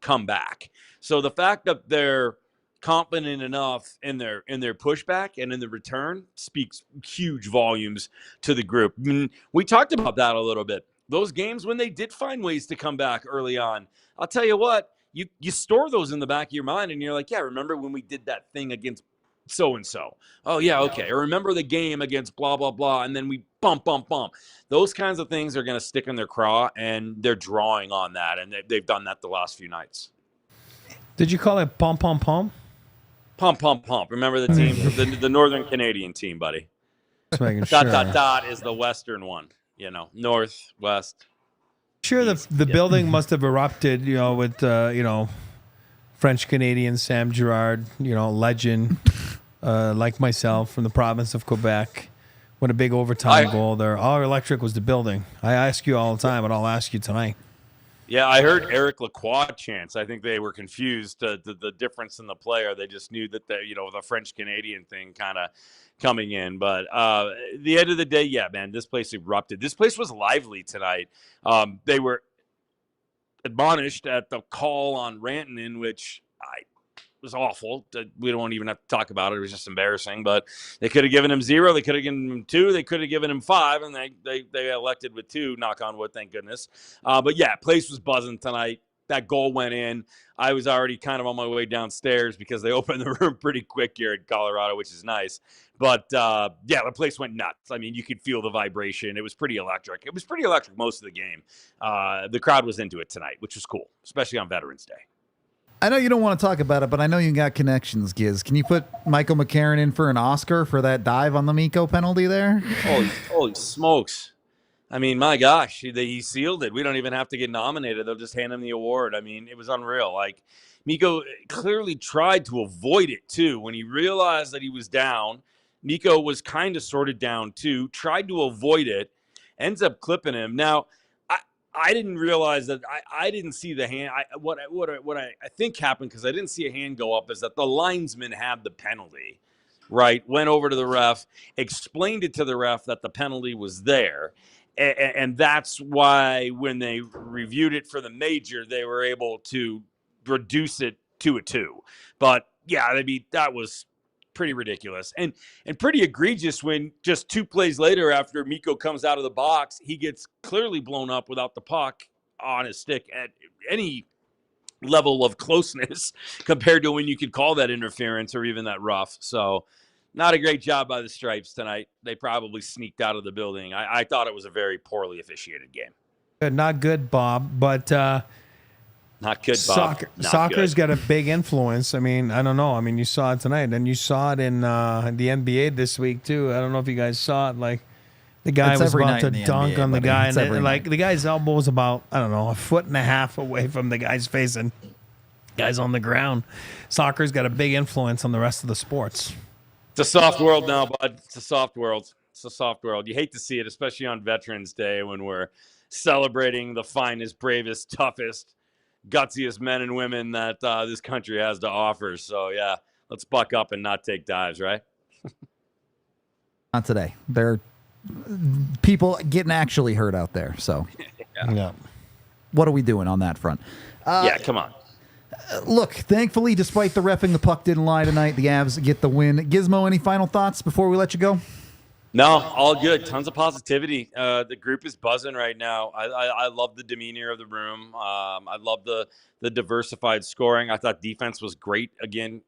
come back. So the fact that they're confident enough in their pushback and in the return speaks huge volumes to the group. I mean, we talked about that a little bit. Those games when they did find ways to come back early on, I'll tell you what, you store those in the back of your mind, and you're like, yeah, remember when we did that thing against so-and-so? Oh, yeah, okay. I remember the game against blah, blah, blah, and then we bump. Those kinds of things are going to stick in their craw, and they're drawing on that, and they've done that the last few nights. Did you call it pom? Pump. Remember the team, the Northern Canadian team, buddy. Just making sure. Dot is the Western one. You know, North, West. Sure, the building must have erupted, with, French Canadian Sam Girard, legend, like myself from the province of Quebec. What a big overtime goal there. Our electric was the building. I ask you all the time, and I'll ask you tonight. Yeah, I heard Eric Lacroix chants. I think they were confused the difference in the player. They just knew that the French Canadian thing kind of coming in. But the end of the day, yeah, man, this place erupted. This place was lively tonight. They were admonished at the call on Rantanen, which was awful. We don't even have to talk about it. It was just embarrassing. But they could have given him 0. They could have given him 2. They could have given him 5, and they elected with 2. Knock on wood, thank goodness. But yeah, place was buzzing tonight. That goal went in. I was already kind of on my way downstairs because they opened the room pretty quick here in Colorado, which is nice. But yeah, the place went nuts. I mean, you could feel the vibration. It was pretty electric. It was pretty electric most of the game. The crowd was into it tonight, which was cool, especially on Veterans Day. I know you don't want to talk about it, but I know you got connections, Giz. Can you put Michael McCarron in for an Oscar for that dive on the Mikko penalty there? Holy smokes. I mean, my gosh, he sealed it. We don't even have to get nominated. They'll just hand him the award. I mean, it was unreal. Like, Mikko clearly tried to avoid it, too. When he realized that he was down, Mikko was kind of sorted down, too, tried to avoid it, ends up clipping him. Now, I didn't realize that I didn't see the hand. What I think happened, because I didn't see a hand go up, is that the linesman had the penalty, right? Went over to the ref, explained it to the ref that the penalty was there. And that's why when they reviewed it for the major, they were able to reduce it to a 2. But yeah, I mean, that was pretty ridiculous and pretty egregious when just 2 plays later, after Mikko comes out of the box, he gets clearly blown up without the puck on his stick at any level of closeness compared to when you could call that interference or even that rough. So not a great job by the Stripes tonight. They probably sneaked out of the building. I thought it was a very poorly officiated game. Not good, Bob, but not good, Bob. Soccer's got a big influence. I mean, I don't know. I mean, you saw it tonight, and you saw it in the NBA this week too. I don't know if you guys saw it. Like, the guy was about to dunk on the guy, and like the guy's elbow was about, I don't know, 1.5 feet away from the guy's face, and guy's on the ground. Soccer's got a big influence on the rest of the sports. It's a soft world now, bud. It's a soft world. It's a soft world. You hate to see it, especially on Veterans Day when we're celebrating the finest, bravest, toughest, gutsiest men and women that this country has to offer. So, yeah, let's buck up and not take dives, right? Not today. There are people getting actually hurt out there. So, yeah. What are we doing on that front? Yeah, come on. Look, thankfully, despite the reffing, the puck didn't lie tonight. The Avs get the win. Gizmo, any final thoughts before we let you go? No, all good. Tons of positivity. The group is buzzing right now. I love the demeanor of the room. I love the diversified scoring. I thought defense was great again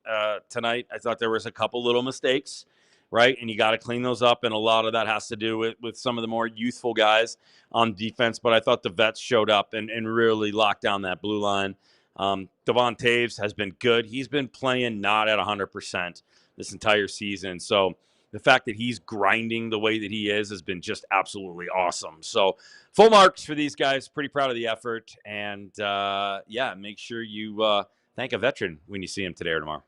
tonight. I thought there was a couple little mistakes, right? And you got to clean those up, and a lot of that has to do with some of the more youthful guys on defense. But I thought the vets showed up and really locked down that blue line. Devon Toews has been good. He's been playing not at 100% this entire season. So the fact that he's grinding the way that he is has been just absolutely awesome. So full marks for these guys. Pretty proud of the effort. And, yeah, make sure you thank a veteran when you see him today or tomorrow.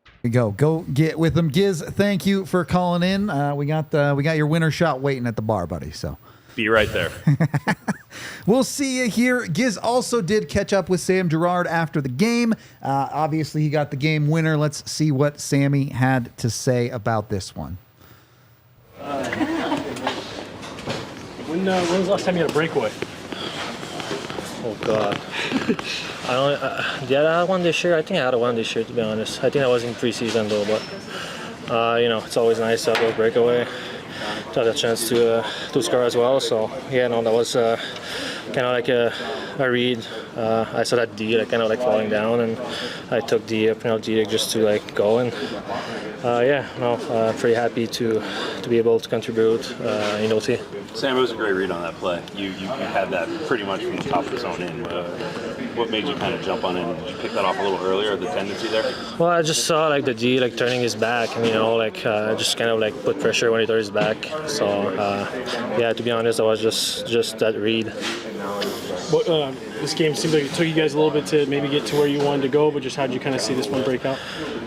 There you go. Go get with them. Giz, thank you for calling in. We got your winner shot waiting at the bar, buddy. So be right there. We'll see you here. Giz also did catch up with Sam Girard after the game. Obviously, he got the game winner. Let's see what Sammy had to say about this one. When was the last time you had a breakaway? Oh God, did I have one this year? I think I had one this year, to be honest. I think I was in preseason though, but it's always nice to have a breakaway, to have a chance to score as well. So yeah, no, that was kind of like a read. I saw that D kind of like falling down, and I took the penalty just to like go, and pretty happy to be able to contribute in OT. Sam, it was a great read on that play. You had that pretty much from the top of the zone in. What made you kind of jump on it? Did you pick that off a little earlier, the tendency there? Well, I just saw like the D like turning his back, and just kind of like put pressure when he turned his back. So to be honest, I was just that read. But this game seemed like it took you guys a little bit to maybe get to where you wanted to go, but just how did you kind of see this one break out?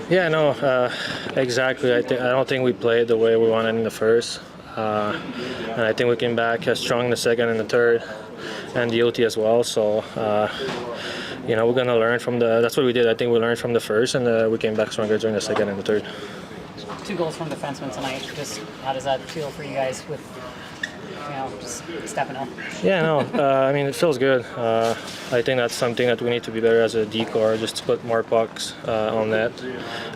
Yeah, no, exactly. I don't think we played the way we wanted in the first. And I think we came back strong in the second and the third. and the OT as well. So, you know, we're going to learn from that's what we did. I think we learned from the first, and we came back stronger during the second and the third. 2 goals from defensemen tonight. Just how does that feel for you guys with, just stepping up? Yeah, no, I mean, it feels good. I think that's something that we need to be better as a D-core, just to put more pucks on net.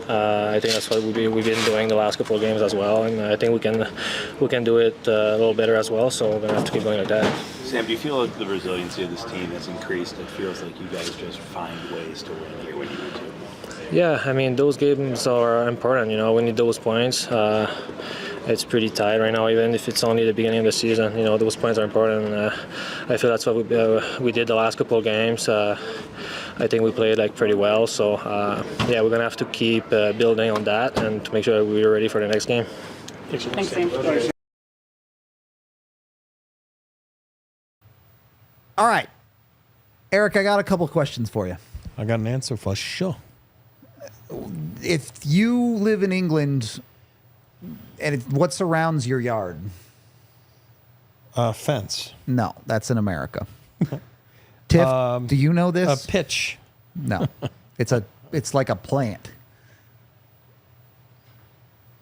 I think that's what we've been doing the last couple of games as well, and I think we can do it a little better as well, so we're going to have to keep going like that. Sam, do you feel like the resiliency of this team has increased? It feels like you guys just find ways to win here when you need to. Yeah, I mean, those games are important, we need those points. It's pretty tight right now, even if it's only the beginning of the season. Those points are important, and I feel that's what we did the last couple of games. I think we played pretty well, so yeah, we're going to have to keep building on that and to make sure that we're ready for the next game. Thanks, Sam. All right. Eric, I got a couple questions for you. I got an answer for sure. If you live in England, and what surrounds your yard? Fence. No, that's in America. Tiff, do you know this? A pitch. No, it's like a plant.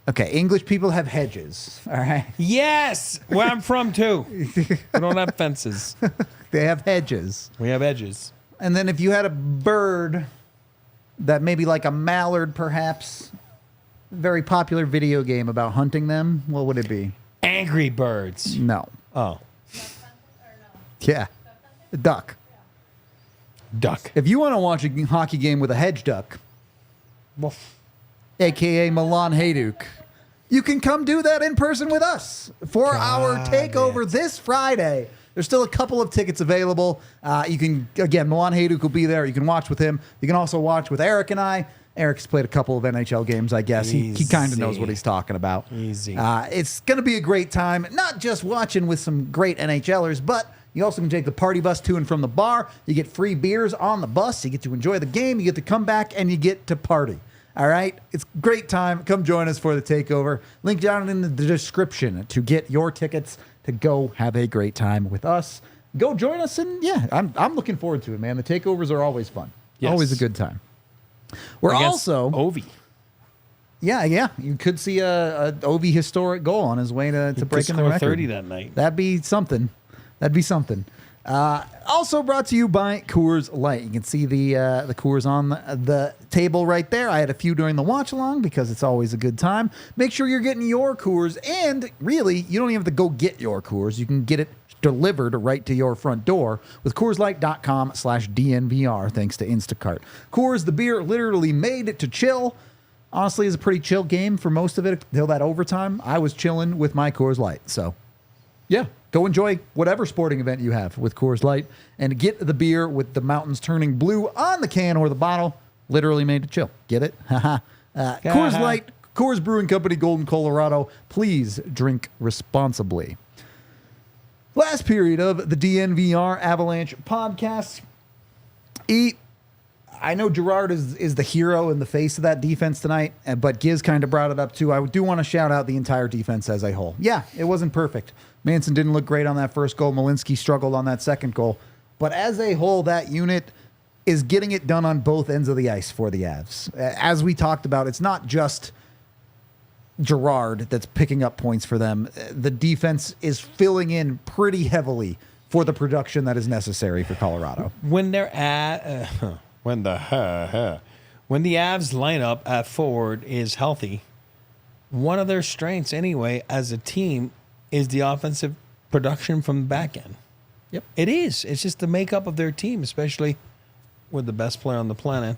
Okay, English people have hedges. All right. Yes, where I'm from too. We don't have fences. They have hedges. We have edges. And then if you had a bird that maybe like a mallard, perhaps, very popular video game about hunting them, what would it be? Angry Birds. No. Oh. Yeah. A duck. Duck. If you want to watch a hockey game with a hedge duck, a.k.a. Milan Hajduk, you can come do that in person with us for our takeover this Friday. There's still a couple of tickets available. You can, again, Milan Hajduk will be there. You can watch with him. You can also watch with Eric and I. Eric's played a couple of NHL games, I guess. He kind of knows what he's talking about. Easy. It's going to be a great time, not just watching with some great NHLers, but you also can take the party bus to and from the bar. You get free beers on the bus. You get to enjoy the game. You get to come back, and you get to party. All right? It's a great time. Come join us for the takeover. Link down in the description to get your tickets to go have a great time with us. Go join us, and yeah, I'm looking forward to it, man. The takeovers are always fun. Yes. Always a good time. We're also Ovi. Yeah. You could see a Ovi historic goal on his way to breaking the record. 30 that night. That'd be something. Also brought to you by Coors Light. You can see the Coors on the table right there. I had a few during the watch along because it's always a good time. Make sure you're getting your Coors, and really, you don't even have to go get your Coors. You can get it delivered right to your front door with CoorsLight.com/DNVR, thanks to Instacart. Coors, the beer literally made to chill. Honestly, it's a pretty chill game for most of it until that overtime. I was chilling with my Coors Light, so yeah. Go enjoy whatever sporting event you have with Coors Light and get the beer with the mountains turning blue on the can or the bottle. Literally made to chill. Get it? Coors Light, Coors Brewing Company, Golden, Colorado. Please drink responsibly. Last period of the DNVR Avalanche podcast. I know Girard is the hero and the face of that defense tonight, but Giz kind of brought it up too. I do want to shout out the entire defense as a whole. Yeah, it wasn't perfect. Manson didn't look great on that first goal. Malinsky struggled on that second goal. But as a whole, that unit is getting it done on both ends of the ice for the Avs. As we talked about, it's not just Girard that's picking up points for them. The defense is filling in pretty heavily for the production that is necessary for Colorado. When they're at when the Avs lineup at forward is healthy, one of their strengths anyway as a team is the offensive production from the back end. Yep. It is. It's just the makeup of their team, especially with the best player on the planet.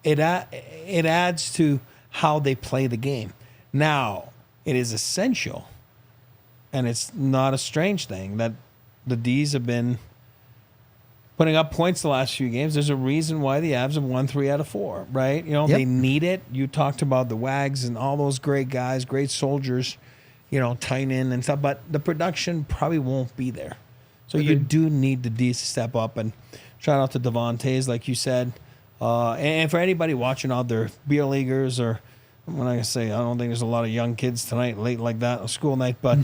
It adds to how they play the game. Now, it is essential, and it's not a strange thing, that the Ds have been putting up points the last few games. There's a reason why the Avs have won 3 out of 4, right? They need it. You talked about the Wags and all those great guys, great soldiers, Tynan and stuff, but the production probably won't be there. So you do need the Ds to step up, and shout out to Devon Toews, like you said. And for anybody watching out there, beer leaguers, or when I say, I don't think there's a lot of young kids tonight, late like that, on school night, but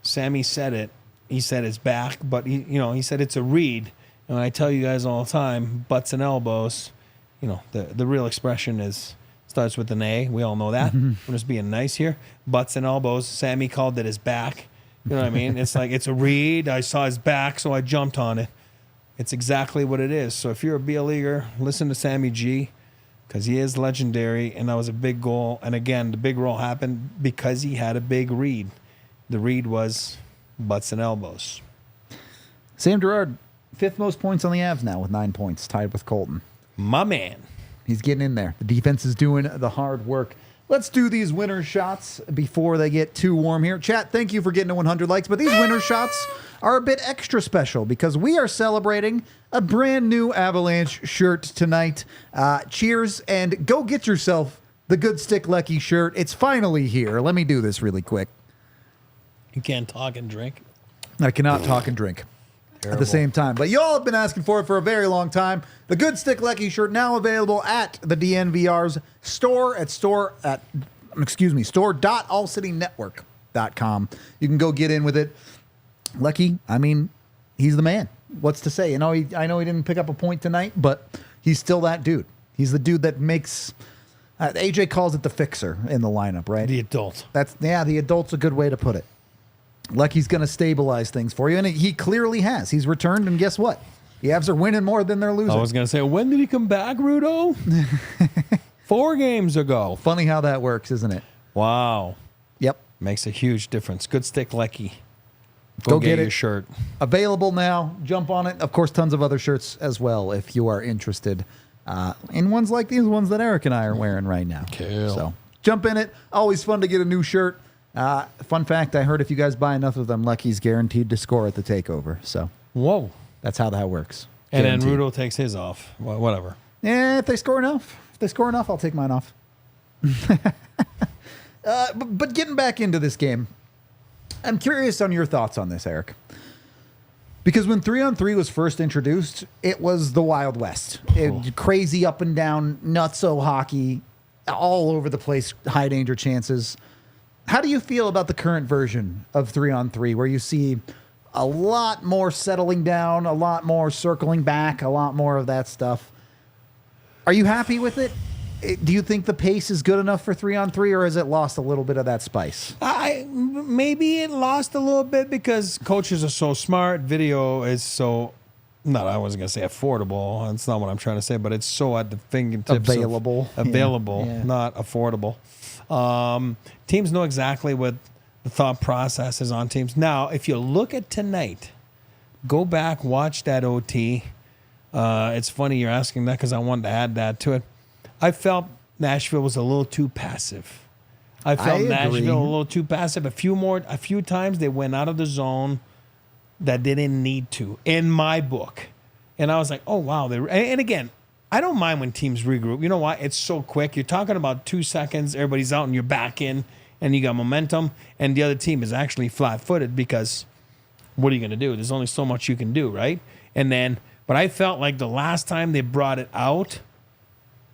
Sammy said it. he said his back, but he said it's a read. And I tell you guys all the time, butts and elbows, the real expression starts with an A. We all know that. I'm just being nice here. Butts and elbows. Sammy called it his back. You know what I mean? It's like, it's a read. I saw his back, so I jumped on it. It's exactly what it is. So if you're a BL leaguer, listen to Sammy G, because he is legendary, and that was a big goal. And again, the big roll happened because he had a big read. The read was butts and elbows. Sam Girard, 5th most points on the Avs now with 9 points, tied with Colton. My man. He's getting in there. The defense is doing the hard work. Let's do these winner shots before they get too warm here. Chat, thank you for getting to 100 likes, but these winner shots are a bit extra special because we are celebrating a brand new Avalanche shirt tonight. Cheers, and go get yourself the Good Stick Lucky shirt. It's finally here. Let me do this really quick. You can't talk and drink. I cannot talk and drink. At the same time. But y'all have been asking for it for a very long time. The Good Stick Lucky shirt now available at the DNVR's store.allcitynetwork.com. You can go get in with it. Lucky, I mean, he's the man. What's to say? I know he didn't pick up a point tonight, but he's still that dude. He's the dude that makes AJ calls it the fixer in the lineup, right? The adult. The adult's a good way to put it. Lucky's going to stabilize things for you, and he clearly has. He's returned, and guess what? The Avs are winning more than they're losing. I was going to say, when did he come back, Rudo? 4 games ago. Funny how that works, isn't it? Wow. Yep. Makes a huge difference. Good Stick Lucky. Go get your shirt. Available now. Jump on it. Of course, tons of other shirts as well if you are interested in ones like these ones that Eric and I are wearing right now. Cool. So jump in it. Always fun to get a new shirt. Fun fact, I heard if you guys buy enough of them, Lucky's guaranteed to score at the takeover. So, whoa, that's how that works. And Guaranteed. then Rudo takes his off. Whatever. Yeah, if they score enough, I'll take mine off. But getting back into this game, I'm curious on your thoughts on this, Eric. Because when 3-on-3 was first introduced, it was the Wild West. Crazy up and down, nutso hockey, all over the place, high danger chances. How do you feel about the current version of 3-on-3, where you see a lot more settling down, a lot more circling back, a lot more of that stuff? Are you happy with it? Do you think the pace is good enough for 3-on-3, or has it lost a little bit of that spice? Maybe it lost a little bit because coaches are so smart. Video is so, I wasn't going to say affordable. That's not what I'm trying to say, but it's so at the fingertips. Available, not affordable. Teams know exactly what the thought process is on teams. Now, if you look at tonight, go back, watch that OT. It's funny you're asking that because I wanted to add that to it. I felt Nashville was a little too passive. I felt Nashville a little too passive. A few times they went out of the zone that they didn't need to, in my book. And I was like, oh, wow. And again, I don't mind when teams regroup. You know why? It's so quick. You're talking about 2 seconds. Everybody's out and you're back in and you got momentum. And the other team is actually flat-footed because what are you going to do? There's only so much you can do, right? But I felt like the last time they brought it out,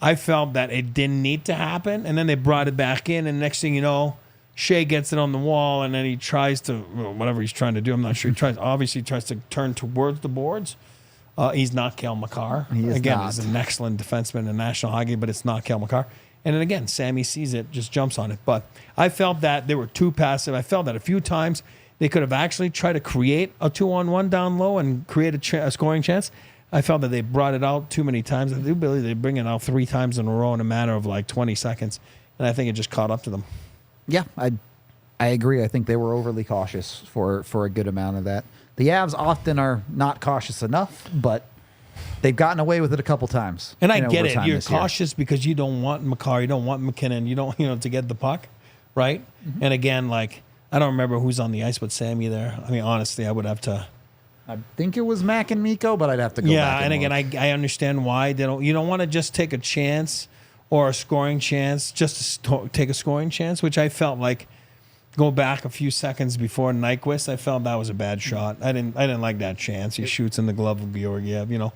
I felt that it didn't need to happen. And then they brought it back in. And next thing you know, Shea gets it on the wall and then he tries to, whatever he's trying to do, I'm not sure. He tries to turn towards the boards. He's not Cale Makar. He's an excellent defenseman in National Hockey, but it's not Cale Makar. And then again, Sammy sees it, just jumps on it. But I felt that they were too passive. I felt that a few times they could have actually tried to create a 2-on-1 down low and create a scoring chance. I felt that they brought it out too many times. I do believe they bring it out 3 times in a row in a matter of like 20 seconds. And I think it just caught up to them. Yeah, I agree. I think they were overly cautious for a good amount of that. The Avs often are not cautious enough, but they've gotten away with it a couple times. And I get it. You're cautious because you don't want Makar, you don't want McKinnon, you don't, to get the puck, right? Mm-hmm. And again, like, I don't remember who's on the ice with Sammy there. I mean, honestly, I would have to. I think it was Mac and Miko, but I'd have to go back. Yeah, and again, I understand why they don't. You don't want to just take a chance or a scoring chance, just to take a scoring chance, which I felt like. Go back a few seconds before Nyquist, I felt that was a bad shot. I didn't like that chance. He shoots in the glove of Georgiev.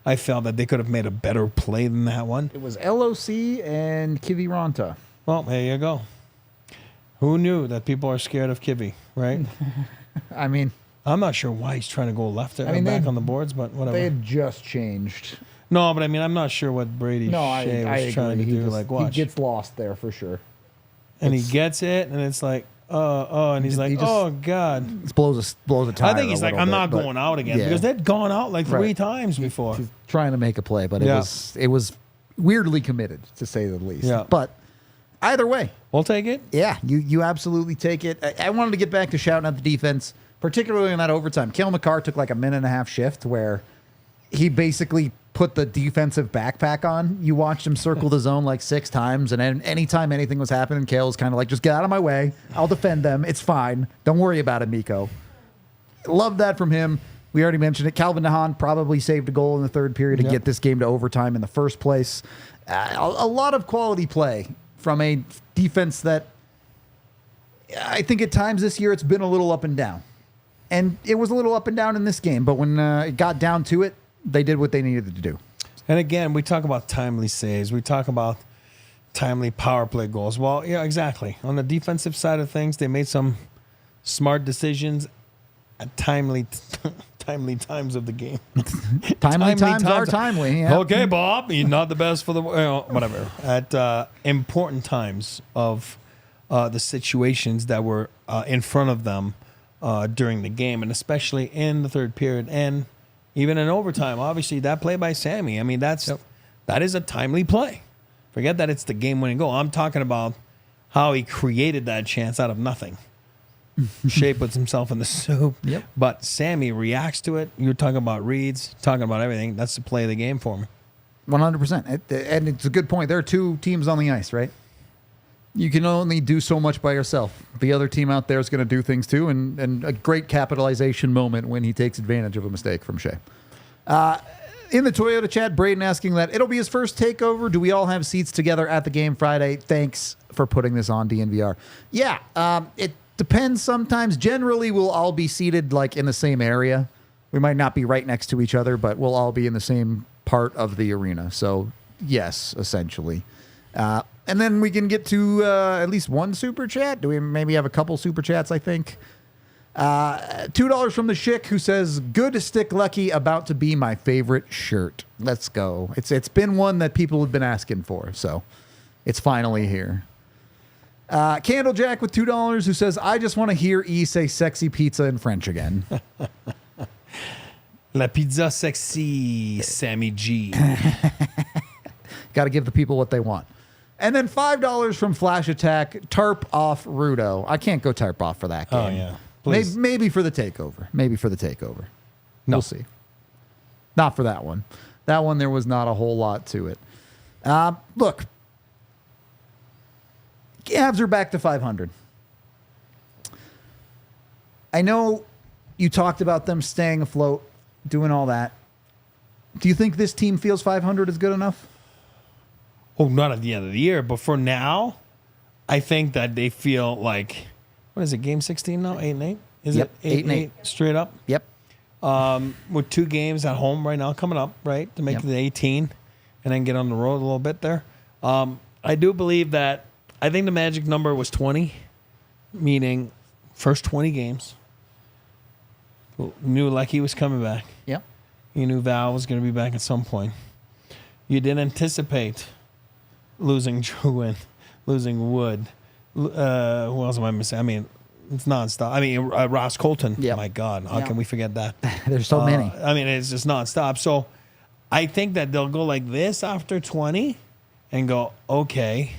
I felt that they could have made a better play than that one. It was LOC and Kivi Ranta. Well, there you go. Who knew that people are scared of Kivi, right? I mean, I'm not sure why he's trying to go left there, back on the boards, but whatever. They had just changed. No, but I mean, I'm not sure what Brady Shea was trying to do. Like, watch. He gets lost there for sure. And he gets it, and it's like, and he's like, oh, God. It blows a tire. I think he's like, I'm not going out again, because they'd gone out like 3 times before. He's trying to make a play, but it was weirdly committed, to say the least. Yeah. But either way. We'll take it. Yeah, you absolutely take it. I wanted to get back to shouting at the defense, particularly in that overtime. Cale Makar took like a 1.5-minute shift where he basically put the defensive backpack on. You watched him circle the zone like 6 times, and anytime anything was happening, Cale was kind of like, just get out of my way. I'll defend them. It's fine. Don't worry about it, Mikko. Love that from him. We already mentioned it. Calvin DeHaan probably saved a goal in the third period to get this game to overtime in the first place. A lot of quality play from a defense that I think at times this year it's been a little up and down. And it was a little up and down in this game, but when it got down to it, they did what they needed to do. And again, we talk about timely saves. We talk about timely power play goals. Well, yeah, exactly. On the defensive side of things, they made some smart decisions at timely times of the game. timely times are timely. Yeah. Okay, Bob, you're not the best for the whatever. At important times of the situations that were in front of them during the game, and especially in the third period and even in overtime. Obviously, that play by Sammy, I mean, that is a timely play. Forget that it's the game-winning goal. I'm talking about how he created that chance out of nothing. Shea puts himself in the soup. Yep. But Sammy reacts to it. You're talking about reads, talking about everything. That's the play of the game for me. 100%. And it's a good point. There are 2 teams on the ice, right? You can only do so much by yourself. The other team out there is going to do things too, and a great capitalization moment when he takes advantage of a mistake from Shea. In the Toyota chat, Braden asking that it'll be his first takeover. Do we all have seats together at the game Friday? Thanks for putting this on DNVR. Yeah, it depends sometimes. Generally, we'll all be seated like in the same area. We might not be right next to each other, but we'll all be in the same part of the arena. So, yes, essentially. And then we can get to at least one super chat. Do we maybe have a couple super chats, I think? $2 from the Schick, who says, good stick lucky, about to be my favorite shirt. Let's go. It's been one that people have been asking for, so it's finally here. Candlejack with $2, who says, I just want to hear E say sexy pizza in French again. La pizza sexy, Sammy G. Got to give the people what they want. And then $5 from Flash Attack, tarp off Rudo. I can't go tarp off for that game. Oh, yeah. Please. Maybe for the takeover. No. We'll see. Not for that one. That one, there was not a whole lot to it. Look, Avs are back to 500. I know you talked about them staying afloat, doing all that. Do you think this team feels 500 is good enough? Oh, not at the end of the year, but for now, I think that they feel like, what is it, game 16 now? 8-8? Is Yep, it 8-8 straight up? Yep. With 2 games at home right now coming up, right, to make it 18 and then get on the road a little bit there. I do believe that, I think the magic number was 20, meaning first 20 games. Knew Lecky was coming back. Yep. You knew Val was going to be back at some point. You didn't anticipate losing Drew, losing Wood. Who else am I missing? I mean, it's nonstop. I mean, Ross Colton. Yep. My God, how can we forget that? There's so many. I mean, it's just nonstop. So I think that they'll go like this after 20 and go, okay.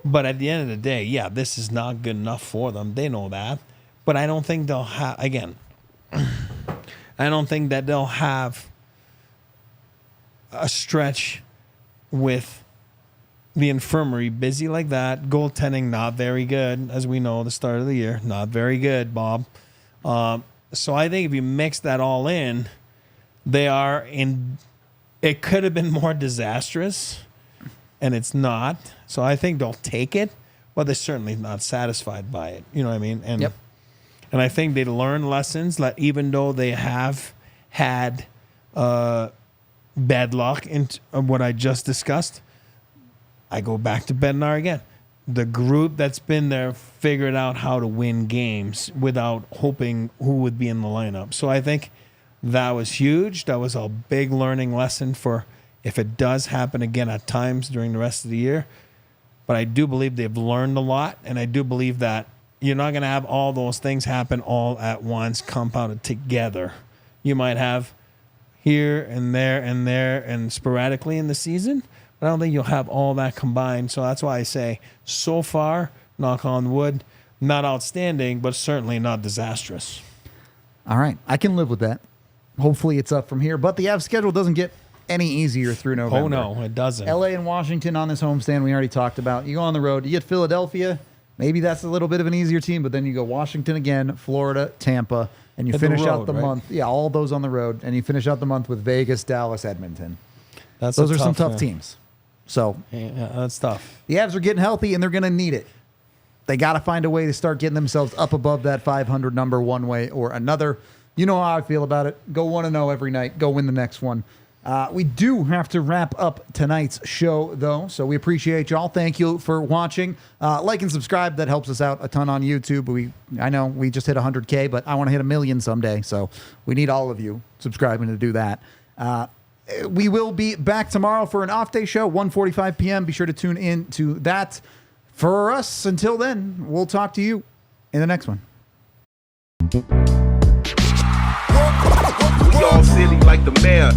But at the end of the day, yeah, this is not good enough for them. They know that. But I don't think they'll have, again, I don't think that they'll have a stretch with the infirmary busy like that. Goaltending not very good, as we know, the start of the year. Not very good, Bob. So I think if you mix that all in, they are in. It could have been more disastrous, and it's not. So I think they'll take it, but they're certainly not satisfied by it. You know what I mean? And and I think they learn lessons that even though they have had bad luck in what I just discussed, I go back to Bednar again. the group that's been there figured out how to win games without hoping who would be in the lineup. So I think that was huge. That was a big learning lesson for if it does happen again at times during the rest of the year. But I do believe they've learned a lot, and I do believe that you're not going to have all those things happen all at once, compounded together. You might have here and there and sporadically in the season, but I don't think you'll have all that combined. So that's why I say, so far, knock on wood, not outstanding, but certainly not disastrous. All right. I can live with that. Hopefully it's up from here, but the Avs schedule doesn't get any easier through November. Oh, no, it doesn't. LA and Washington on this homestand we already talked about. You go on the road, you get Philadelphia. Maybe that's a little bit of an easier team, but then you go Washington again, Florida, Tampa, and you Hit finish the out road, the right? month. Yeah, all those on the road, and you finish out the month with Vegas, Dallas, Edmonton. Those are some tough teams. So yeah, that's tough. the Avs are getting healthy, and they're going to need it. They got to find a way to start getting themselves up above that 500 number one way or another. You know how I feel about it. Go 1-0 every night. Go win the next one. We do have to wrap up tonight's show, though, so we appreciate y'all. Thank you for watching. Like and subscribe. That helps us out a ton on YouTube. I know we just hit 100K, but I want to hit 1 million someday, so we need all of you subscribing to do that. We will be back tomorrow for an off-day show, 1:45 p.m. Be sure to tune in to that. For us, until then, we'll talk to you in the next one. We all silly like the mayor.